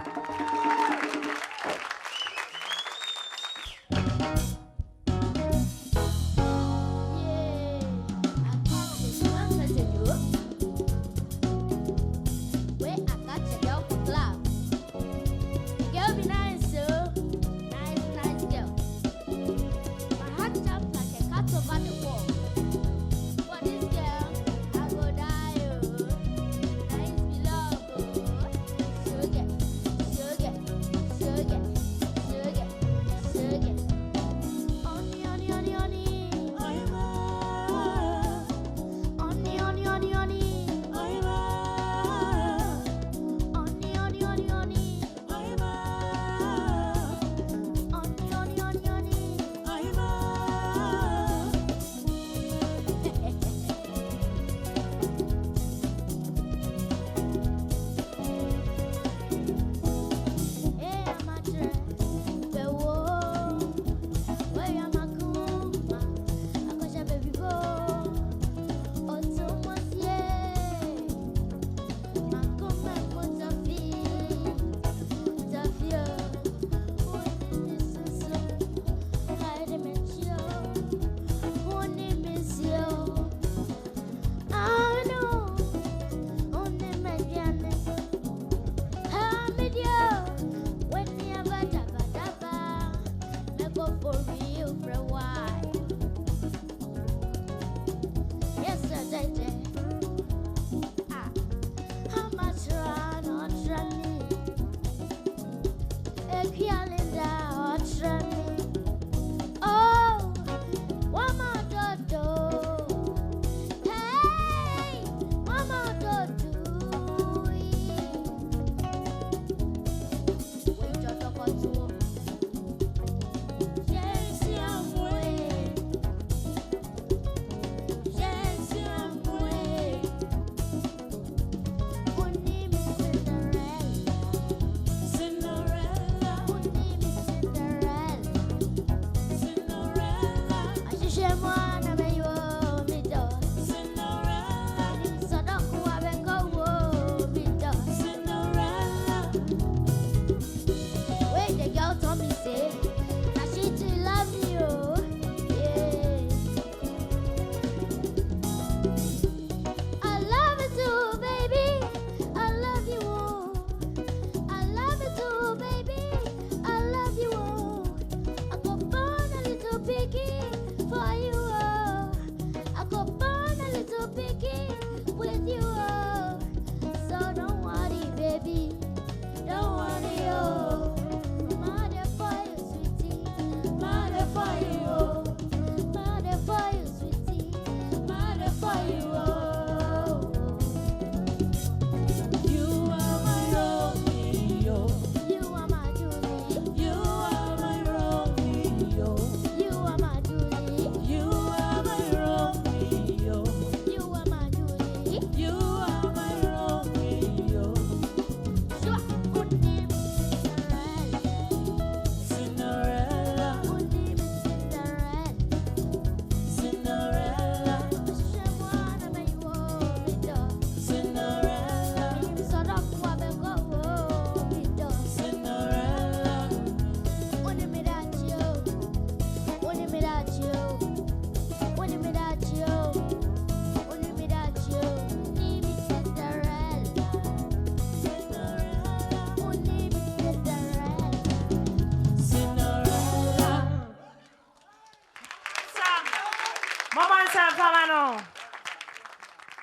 Mama Sam, Famano.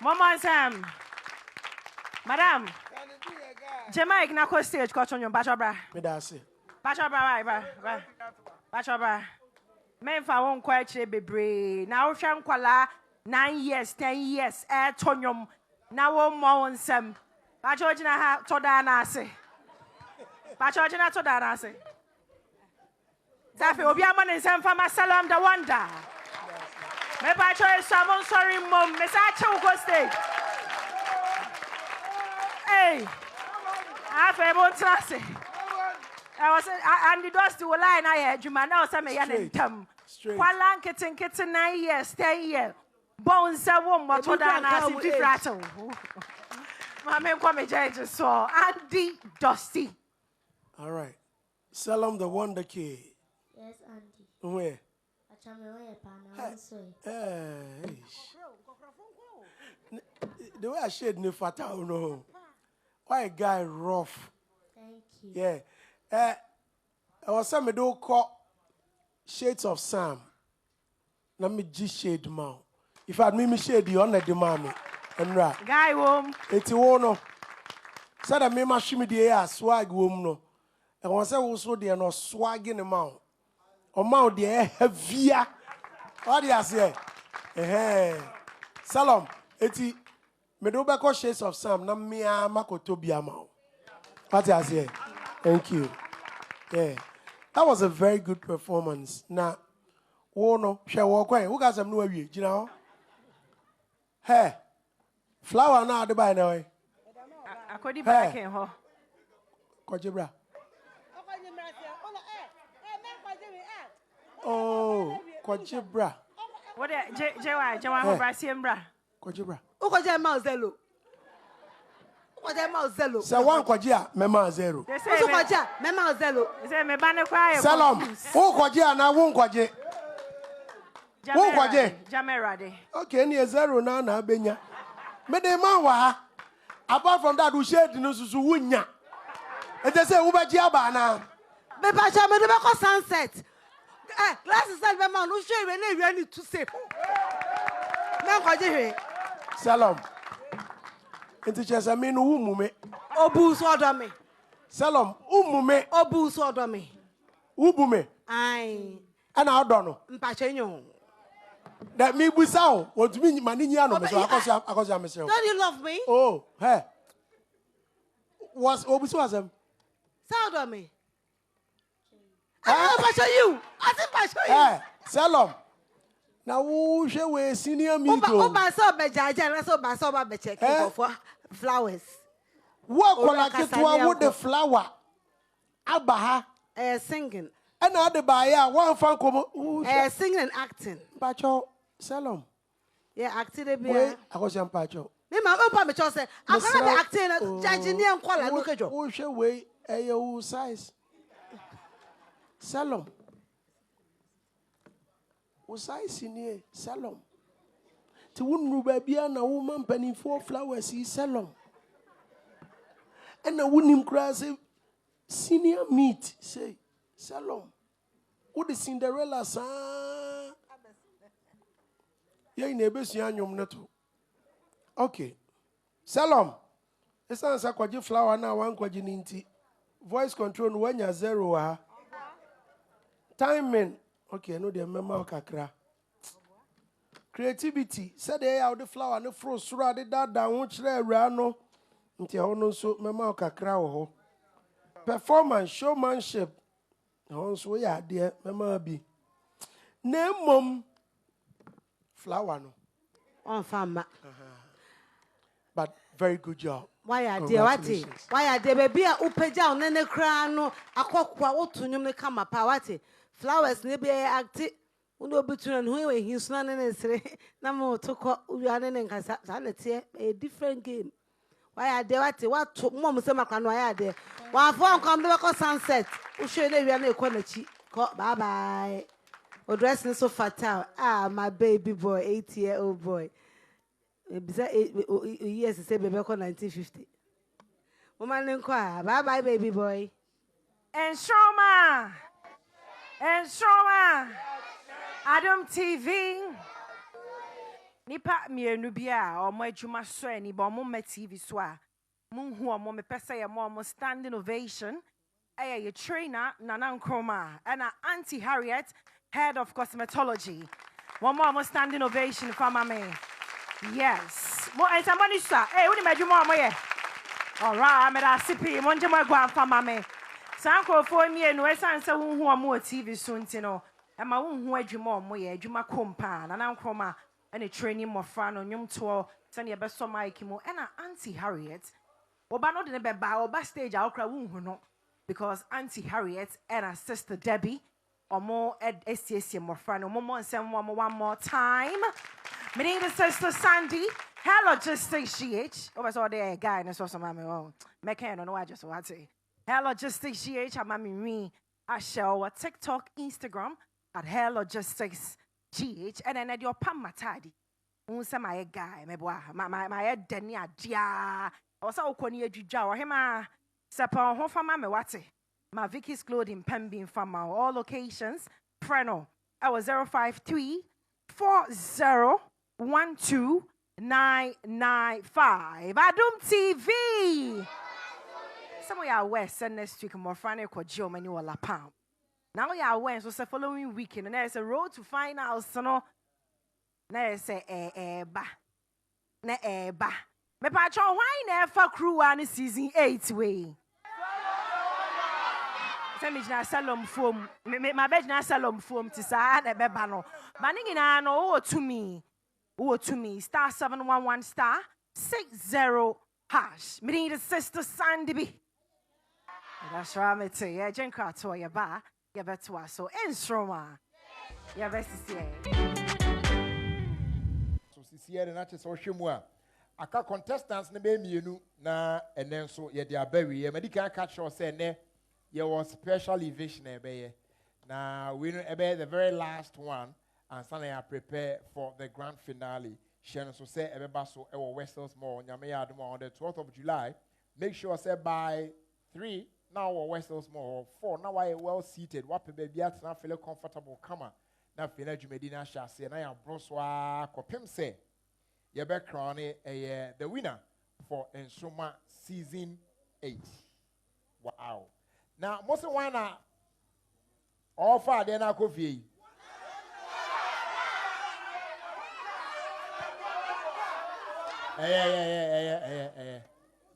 Mama Sam. Madam. Jamaica na ko stage ko chonyo bachobra. Me da say. Bachobra right. Bachobra. Men fa won kwa chire bebre. Na wo hwe nkwala 9 years, 10 years chonyom. Na wo mo nsem. Bachojina ha toda na ase. Bachojina toda na ase. Zafi obi amane nsem fa Salam the wonder. Me bacho someone sorry mom. Me sa che go stage. Hey. I feel about trust. I was and the dust will lie na ye juma na o say me ya ntam. Kwala nkete 9 years, 10 years. Bon say wo mo to da na si different. Mama come me judge so Andy Dusty. All right. Salam the Wonder Kid. Yes, Andy. Where? The way I shade no fatal no. Why a guy rough? Thank you. Yeah. I was saying me do call shades of Sam. Let me just shade mouth. If I me shade you on the mommy. And right. Guy wom. It's no. Said I me machine the air swag wom no. And once I also there no swag in the mouth. Or mouth the air heavier. What do you say? Salam. Eti me do back shades of Sam. Na me a makoto biamao. What do you say? Thank you. Yeah. That was a very good performance. Now, oh no, shall walk away. Who got some new way? You know? Hey, flower now the by now. I could be back in her. Kojibra. Oh, Kojibra. What Jawa Brasiembra? Kojibra. Who got your mouse zelo? What am I zelo? Say one Kojia, Mema Zero. They say Mema zelo. They say me bane kwa. Salam. Who Kojia na won Koje? Who Koje? Jamerade. Okay, ni zero na benya. Me de man wa. Apart from that, we share no susu wunya. And they say ubaji aba na. Me ba cha me de ko sunset. Glasses that me man no share we na wi ani to say. Me Koje hwe. Salam. Enti chesa me no umume. Obu so odo me. Salam, umume. Obu so odo me. Ubume. Ai. Ana odo no. Mpache nyon. That me busa o to me mani nya no me so akosia me say. Don't you love me? Oh, hey. Was obusu asem. Say odo me. I mpache you. I say mpache you. Hey, Salam. Na wo hwe we senior me to. Oba so be jaja na so ba so ba be check for flowers. Wo kola ketwa wo the flower. Abaha Singing. And now the buyer one fan come singing and acting. Pacho Salam. Yeah, acting a bit. I was young Pacho. Me ma opa me cho say I'm gonna be acting judge ni enkwala look at you. Wo hwe we your size. Salam. Size in Salam. To wouldn't rubabia na woman penny 4 flowers is Salam. And I wouldn't cry say senior meat say Salam. Would the Cinderella son? Yeah, in a best young neto. Okay. Salam. It's not a quadri flower now, 1 quadrinity. Voice control when you're 0. Timing. Okay, no, the memo kakra. Creativity. Said they are the flower and the frost surrounded that down which they rano. Until no so memo kakra ho. Performance, showmanship. Also, yeah, dear, memo be. Name mom. Flower no. On farmer. But very good job. Why are dear what? Why are there baby a upeja on any crano? A cockwa what to you come up powati. Flowers ne be acti uno between who he's not in say na mo to ko uane nkasa sanete a different game. Why are there what to mom say makano why are there? One phone come the sunset. U show na wi na ekonachi. Bye bye. O dressing so fatal. Ah, my baby boy, 8-year-old boy. Yes, say baby ko 1950. Woman nko bye bye baby boy. Nsoromma. Adom TV. nipa mienu bia omo adwuma so ani ba omo ma TV so a munhu omo me pese ye mo standing ovation ye trainer Nana Nsoromma and Auntie Harriet, head of cosmetology. One more standing ovation for me. Yes. More and somebody sir. Hey, what do you more yeah? All right, I'm at CP. Monje mo go for me. Sanko for me and we san say who more TV soon tino. And my who adwuma mo ye adwuma kompa Nana Nsoromma and a training mo fan on nyum to send your best so Mike mo and Auntie Harriet. Oba no de be ba oba stage a okra who no because Auntie Harriet and her sister Debbie or more at SCSC more friend or more and one more time. My name is Sister Sandy. Hello, just say GH. Oh, I saw there guy and I saw some mammy. Oh, I don't know. I just want to say hello, just say GH. I'm me. I show TikTok, Instagram at hello, just say GH. And then at your pam matadi. Unsa my guy, my head denia dia. I was all corny juja or him. Sapa ho fama me wate. My Vicky's clothing pembin fama all locations. Preno. I was 053 40 995. Adom TV. Some of you are aware, send next week more Friday kwa Joe Manu La Pam. Now you are aware, so the following weekend, and there's a road to finals. So no, there's a ba. Me patron, why never crew one season 8 way? Send me na salom foam. My bed na salom foam to sa na bebano. Manning na no to me. Oh to me. Star 711 star 60 hash. Me need a sister Sandy. That's right, me too. Yeah, Jenka to ya ba. Ya beto so Nsoromma. Ya best see. So see here na chese ohwemu aka contestants ne be mienu na enen so ye dia bawi ye medical catch or say ne ye was special evasion ebe na we know ebe the very last one and Sunday I prepare for the grand finale. Shen so say ebe baso e Westels Mall nyame ya adom on the 12th of July. Make sure say by 3 now Westels Mall 4 now I well seated what pe bia tena feel comfortable kama na feel dwumedi na sha se na ya broswa kopem say ye be crown the winner for Nsoromma season 8. Wow. Now, most of one all far then I coffee.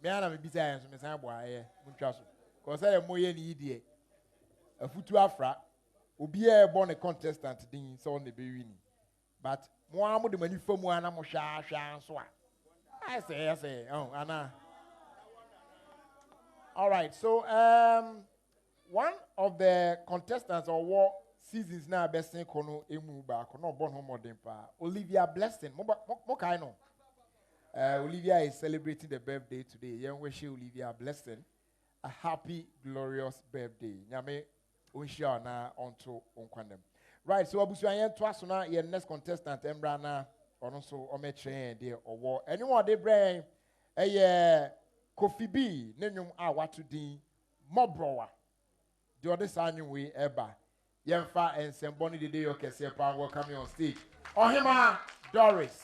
Me ana me bisa enso me san boa muntwa so. Cause say moye ni die. Afutu afra obi e born a contestant din so na be win. But mo amu de mani famu ana mo hwa so a. I say oh ana. All right. So one of the contestants or war seasons now best in kono emu ba kono born home modern pa Olivia Blessing mo kai no. Olivia is celebrating the birthday today. Young wish Olivia Blessing a happy, glorious birthday. Nyame unshia na onto unkwandem. Right, so abusuayen twaso na your next contestant embra na ono so ometre there or war. Anyone they bring Kofi B nenum a watu din mobrowa. The other sign way eba. Yemfa and Semboni the day okese pa welcome you on stage. Ohima Doris.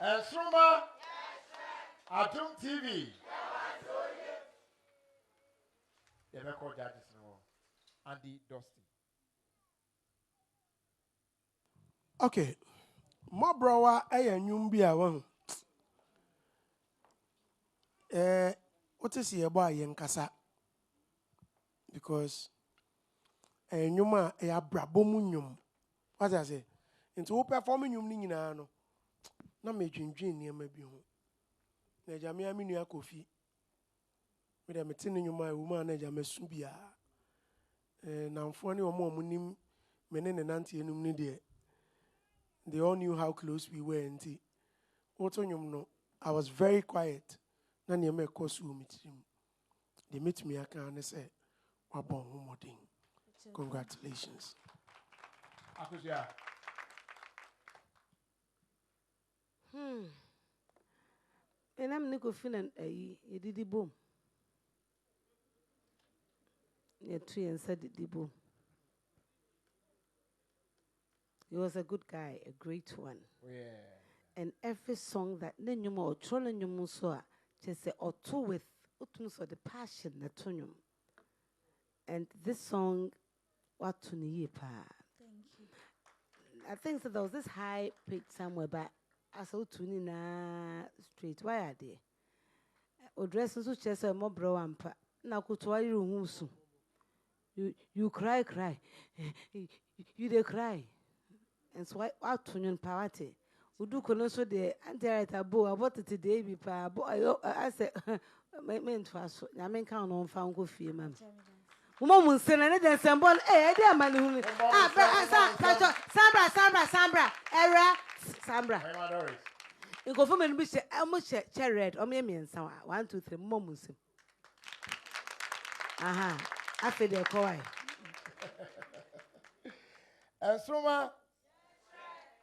Nsoromma, Adom TV. The record judges now. Andy Dusty. Okay. My brother, I knew be a one. What is your boy in Casa? Because a numa a brabomunium. What I say? Into performing you meaning no. Na me dwendwen nneɛma bi ho na agya me nua Kofi me da mete ne nnwuma a wuma na agya masu bia namfoɔ ne ɔmo nim me ne nante enum ne deɛ they all knew how close we were nti woto nnwom no I was very quiet na nneɛma ɛkɔ so wɔ me tirim de metumi aka ne sɛ wabɔ ho mmɔden congratulations Akusia. And I'm not going to a diddy boom. Yeah, tree and said the boom. He was a good guy, a great one. Yeah. And every song that Nenuma or Trolling your Musua just say or two with utmus or the passion that tonium. And this song, what to Thank you. I think that there was this high pitch somewhere back. I saw tuning straight. Why are they? O dressing so chest a more bro and pa. Now could try you You cry. You they cry. And so I tune party. We do so the anti bow about it today be pa boy. I said, meant fast. I mean, count on found go fee, ma'am. Woman send another symbol. Eh, dear man. Sambra. Era. Sambra. You go for me to be how much red or me and some 1, 2, 3 moments. Aha, after the koi. Nsoromma,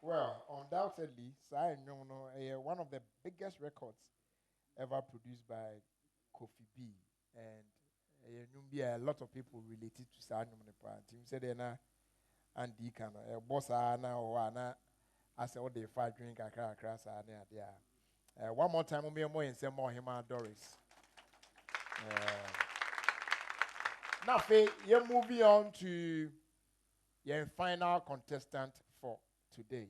well, undoubtedly, one of the biggest records ever produced by Kofi B. And a lot of people related to Sanum. Team said, Andy can a boss or I said, what they fight drink a crass there. One more time, we'll more and say more him and Doris. Now, Faye, you're moving on to your final contestant for today.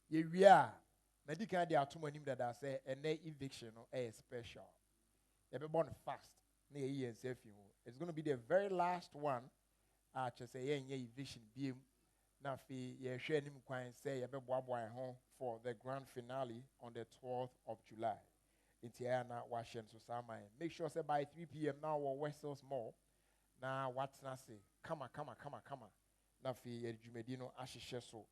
We are medical. There are too many that I say an eviction or a special. You'll be born fast. It's going to be the very last one. I just say, yeah, eviction beam. Now, you share him say you be home for the grand finale on the 12th of July. In Tiana, Washington, so make sure say by 3 p.m. now or Westels Mall. Now, what's not say? Come on. Now, Jumedino Ashishe so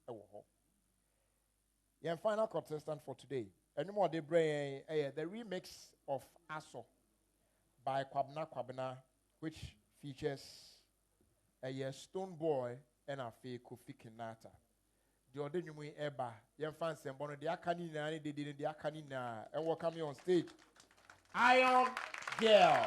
your final contestant for today. Anymore they bring the remix of Aso by Kwabena, which features a Stone Boy and a fake Kofi Kinata. The other new eba, young fans and Bono, the Akanina, they did the Akanina, and welcome you on stage. Iron Girl.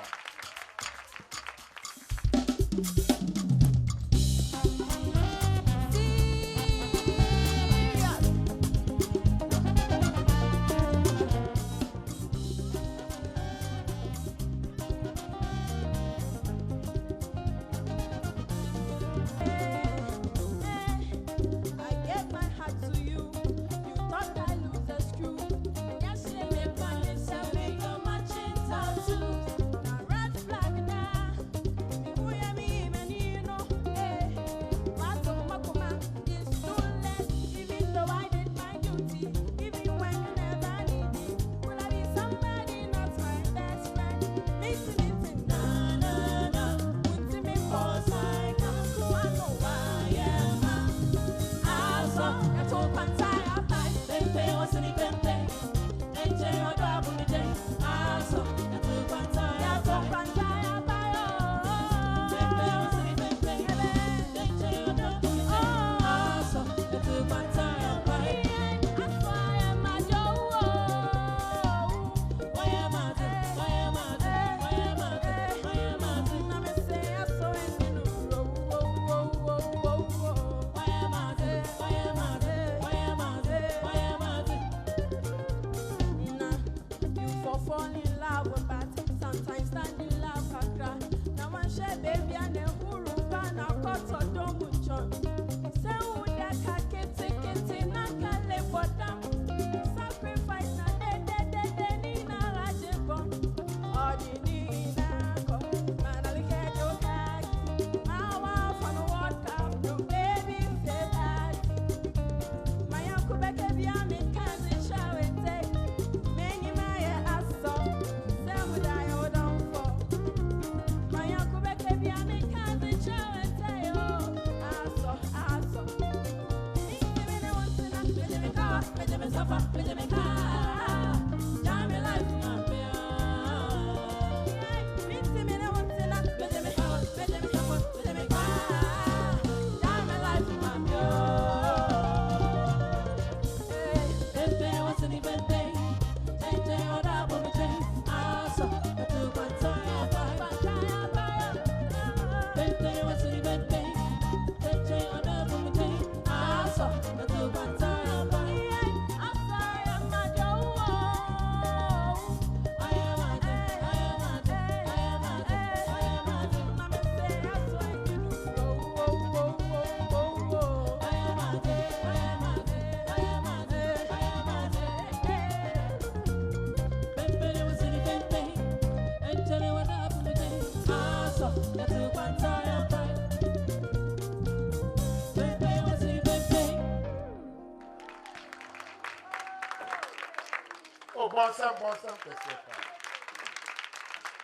Bonsam,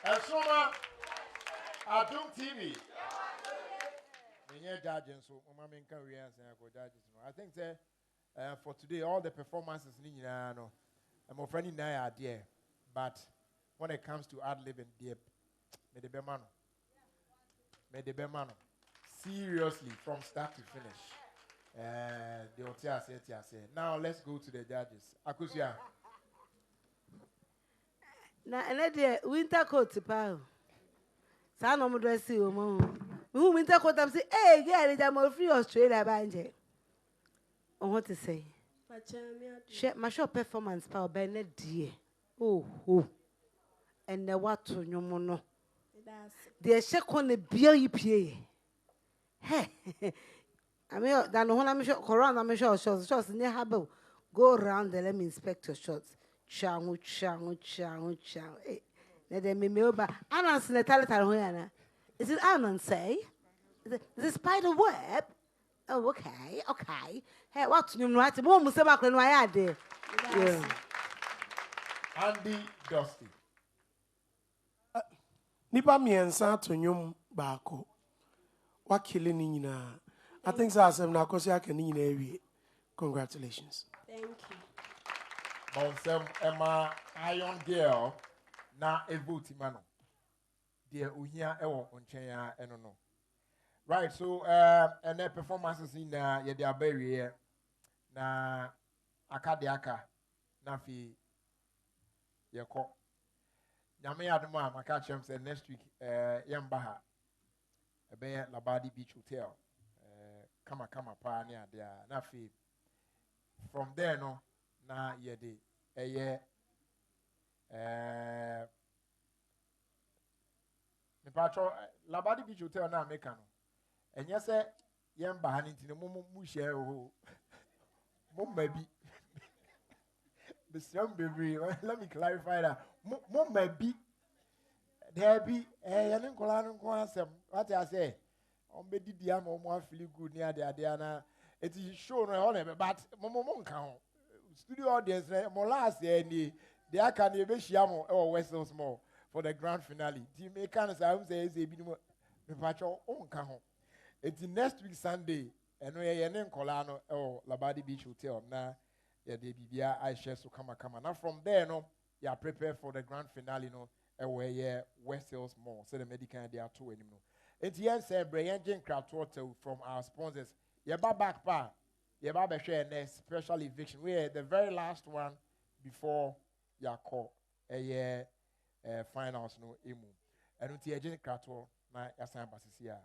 Nsoromma, Adom TV. Judges, so I think for today, all the performances, I'm offering now idea, but when it comes to ad-libbing, may the Bemano. Seriously, from start to finish. Now let's go to the judges. Akusia. Na ene winter coat pa. Sa no mo dress o mo. Who winter coat am say, "Hey, girl, I'm free Australia banje." On what to say? Share my show performance pa obene die. Oh. And the what to nyomo no. The check on the beer you pay. Hey. I mean, then when I'm sure corona, I'm sure shots near habo. Go around and let me inspect your shots. Chang. Hey, let them be over. Anan's the talent. Is it Anan say? Is it spider web? Oh, okay. Hey, what's new? Right, the moment say back when I had there. Andy Dusty. Nipa miensa to nyum baako. Wa kile ni nyina. I think so asem na akosi aka ni nyina ewie. Congratulations. Thank you. Bonsam Emma Iron Girl na evote mano. Dear uhia ewo onchen ya eno no. Right, so and the performances in ye dey abawie na aka na fi ye ko. Nyame adom a maka chem say next week yemba ha. Ebe Labadi Beach Hotel. Kama pa ni ade na fi from there no na ye dey me patro Labadi Beach Hotel na America no enye se yemba ha nti no mu share ho mo mabi let me clarify that mo mabi there be ye ne nkola no nko asem what I say on be didi am o mo feel good near the ade na it is show no all but mo nka ho studio audience mo last year ni they aka na be hia mo e Western Small for the grand finale the make can say e bi no me patcho o nka ho it next week Sunday eno ye ne nkola no e Labadi Beach Hotel na ye de bibia I share so kama now from there no you are prepared for the grand finale no e we ye Western Small so the medical they are two anymore. It's yen say Brian crowd from our sponsors. Yeba back pa, yeba be share next special eviction. We are the very last one before your call a finals no emu. And it's agent crowd na yasan basisia.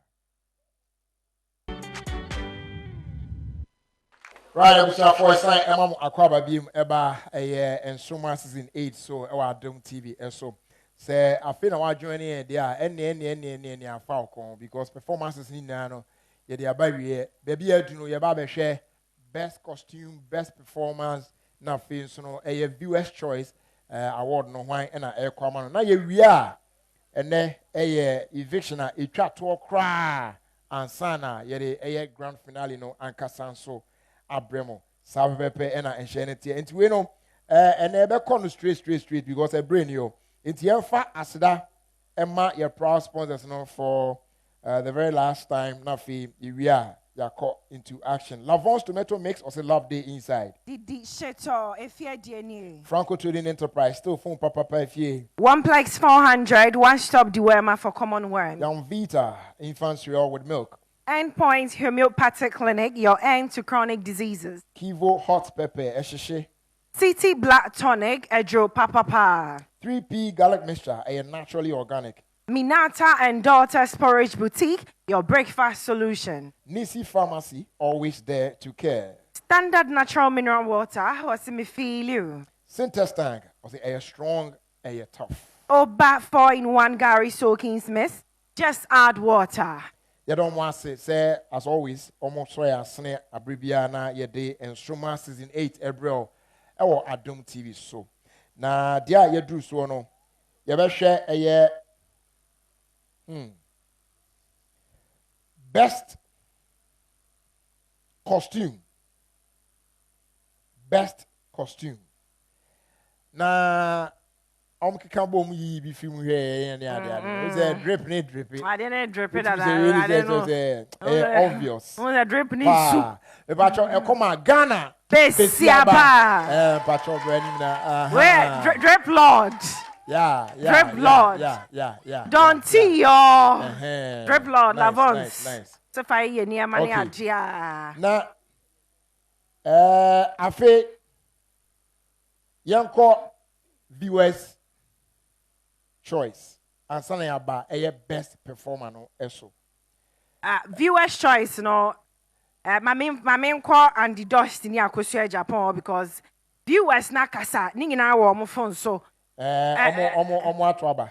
Right, I'm sure for sign Emma Akwaba Beam Eba Nsoromma season 8 so our Adom TV so. Say I feel now joining there any Falcon because performances in no ye dey abawie baby aduno ye ba be share best costume best performance na feel so no viewers choice award no hwan na kwama no na ye wie a ene eviction a etwa to kra ansana ye dey grand finale no ankasa so abremo sabepe na enhye nti we no ene be come straight because a brain yo. It's Yelfa Asda Emma, your proud sponsors for the very last time. Nafi, we are into action. Lavon's tomato mix or say love day inside. Didi Sheto, if you're DNA. Franco Trading Enterprise, still phone papa if ye. 1plex 400, one stop dewormer for common worm. Young Vita, infant cereal with milk. Endpoint Homeopathic Clinic, your end to chronic diseases. Kivo Hot Pepper, Eshishe. CT Black Tonic, Edro Papa. 3P Garlic Mixture, a naturally organic. Minata and Daughter Storage Boutique, your breakfast solution. Nisi Pharmacy, always there to care. Standard Natural Mineral Water, what's me feel you? Syntex Tank, was a strong, a tough. Oba 4-in-1 Gary Soakings Mist, just add water. You don't want to say, as always, almost try a snare, a Bribiana, your day, and Nsoromma season 8, April, or Adom TV so. Na dia ye do so no ye be hwe eye best costume na keka bom yi bi film here and the is a drip need drip. I didn't drip it. I didn't know. Obvious. On a drip need soup. E pacho e come Ghana. Besiaba. Pacho Brenina. Where drip lord. Yeah. Drip lord. Yeah. Don't see your drip lord Lavons. Nice. So far ye near money ajia. Na afe yanko viewers choice and something about a best performer no eso. Viewers choice no. My main call and the dust in Yakusia Japan because viewers na kasa ningina wo mo phone so. Omo atwaba.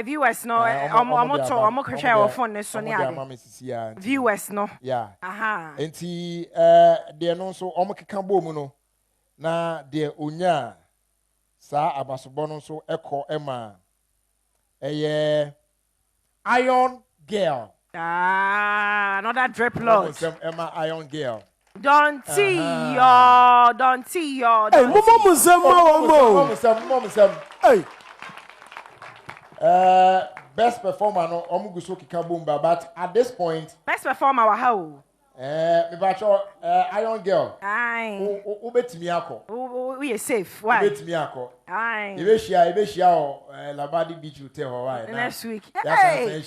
Viewers no omo kwhwe wo phone ne so ne ade. Viewers no. Yeah. Aha. Enti de no so omo keka bo mu no na de onya sa abasobo no so ekọ ema Iron Girl. Another drip load. Emma Iron Girl. Don't see your. Hey, Hey. Best performer no omuguso kika bomba, but at this point. Best performer wa how? Iron Girl. Aye. Ubetimi akọ. We are safe. Why? Ubetimi akọ. Aye. Ebeshia o Labadi Beach Hotel ho why. Next week. Hey.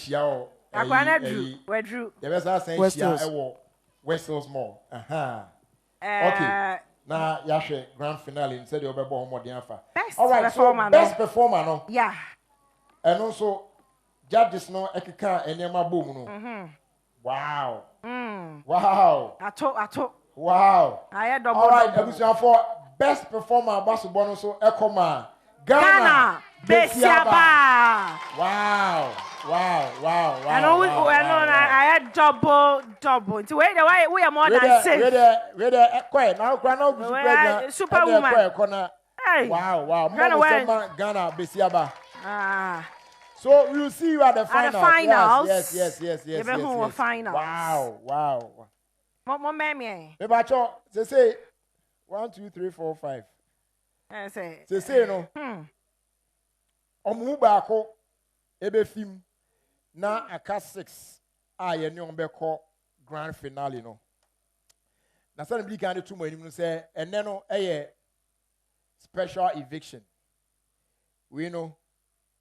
Akwana Drew. The best I say Westels Mall. Okay. Now yahwe grand finale instead of obebo homo den afa. All right, so best performer no. Yeah. And also judges no ekeka enema bom no. Wow. Wow. Ato. Wow. I double. All right, ebusuan for best performer basketball no so ekoma Ghana Besiaba. Wow. I know I had double. So wait, we are more than safe. Quiet now, Superwoman. Hey. Wow. Ghana Besiaba. So we'll see you at the finals. Yes. Finals. Wow. More mammy. Mebacho, say 1, 2, 3, 4, 5. Say no. Omu baako ebe film na aka 6 ye ne on be call grand finale no. Na say bi kan de to mo anim no say enne no special eviction. We know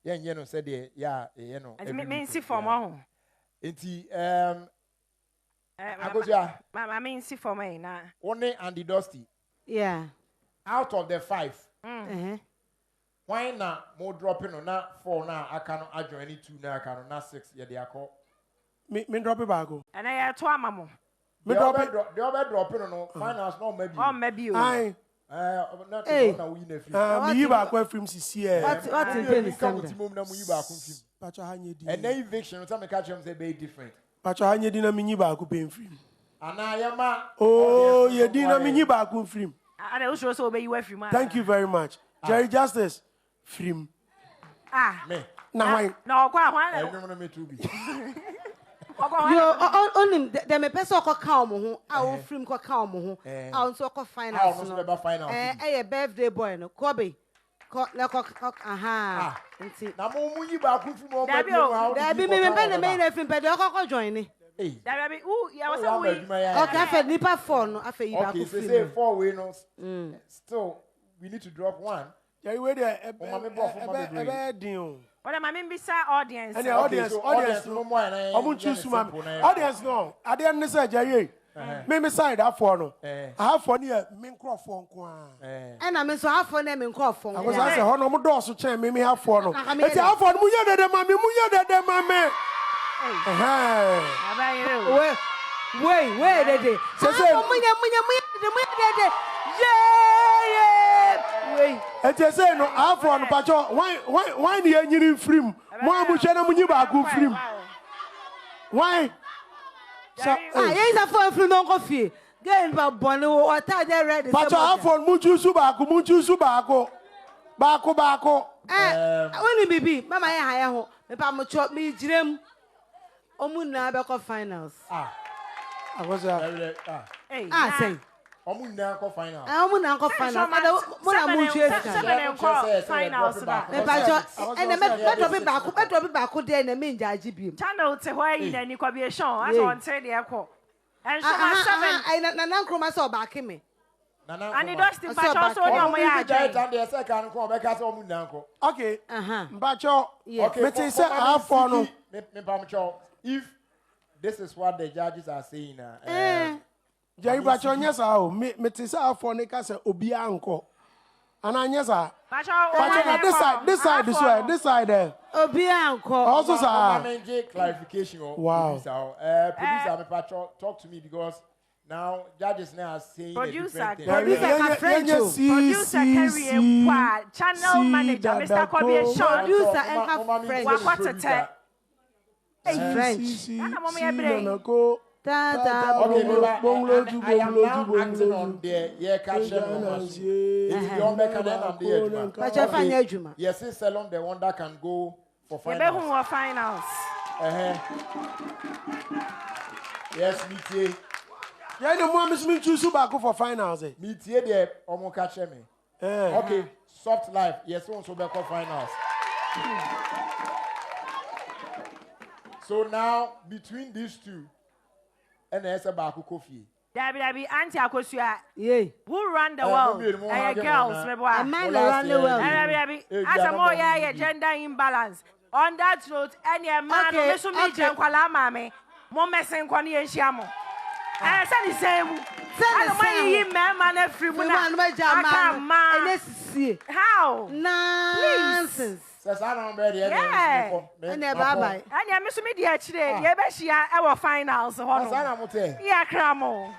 ye no say de ya ye no. Me see for mo. Enti agoja. I mean see for me na. Only and the Dusty. Yeah. Out of the 5. Why not more dropping on that 4 now? I cannot adjoin any 2 now. I cannot not 6. Yeah, they are called. Me drop it back. And I had 2 mamo. Me drop it. The other dropping on finance. No, maybe. Oh, maybe. Aye. Hey. Me you back where film CC. What in Penny Standard? And then eviction. Some catch them say very different. Pacho hanye dina me you back paying film. And I am. Oh, you dina me you back film. I also so obey you every man. Thank you very much, Jerry Justice. Film. Me. Now why? No, I don't want me to be. Yo, only the me person ko ka mo ho, a wo film ko ka mo ho, a nso ko finals no. Birthday boy no, Kobe. Ko aha. Nti. Na mo mu yi ba ku film o baby o. Da bi me be na film pe de ko join ni. Da bi ya was a way. Okay, afa nipa 4 no, afa yi ba ku film. Okay, say 4 we no. Still we need to drop 1. Yeah, we there. What am I mean beside audience? And the audience no more. I'm choose man. Audience no. I didn't say Jerry. Me side that for no. I have for near microphone kwa. And I mean so have for them microphone. I was say ho no mo do so chen me have for no. Eti have for mu ye de mami Wait, de. So wait. And you say no, I for no pacho. Why the engineering film? Mo amusha na munyi ba go film. Why? So yes, I for film no coffee. Get ba bonu o ta dey ready. Pacho I for munju su ba ko. Ba. Only bibi, mama ya haya ho. Me pa mo chop me jirem. Omu na be ko finals. I was Hey. Say. Omu nanko final. Omu nanko final. Mona mu chase. Finals da. Me bajo. And beto be back there na me njaji bi. Channel te hwa yi na ni kwabiation. As on say dey ekọ. And so my 7 na nankroma so back me. And it does the bacho so no mo ya agye. Okay. Mbacho. Okay. Me say afọ no. Me pamcho. If this is what the judges are saying. Jerry Bacho nyesa o. Me say afọ ne ka say obi anko. Ana nyesa. Bacho this side there. Obi anko. Also sir. Clarification. Wow. Producer me pacho talk to me because now judges now are saying producer Carrie channel manager Mr. Kwabiation producer and have friends Wakwatete French I am now acting on the catch yes, Salon the one that can go for finals. Yes, me Yeah, the mom is me choose back for finals. Me tie there, omo catch me. Okay, soft life. Yes, so back for finals. So now between these two, and there's a back coffee. Dabi Auntie Akosua. Yeah. Who run the world? Girls, me boy. A man run the world. As a more yeah gender imbalance. On that note, any man who so me jankwala mame, mo mesen kwani enhia I said the same. I don't man free how? Nonsense. Says I don't ready. Yeah. And bye. And I miss me the actually. Yeah, but she our finals. Yeah, cramo.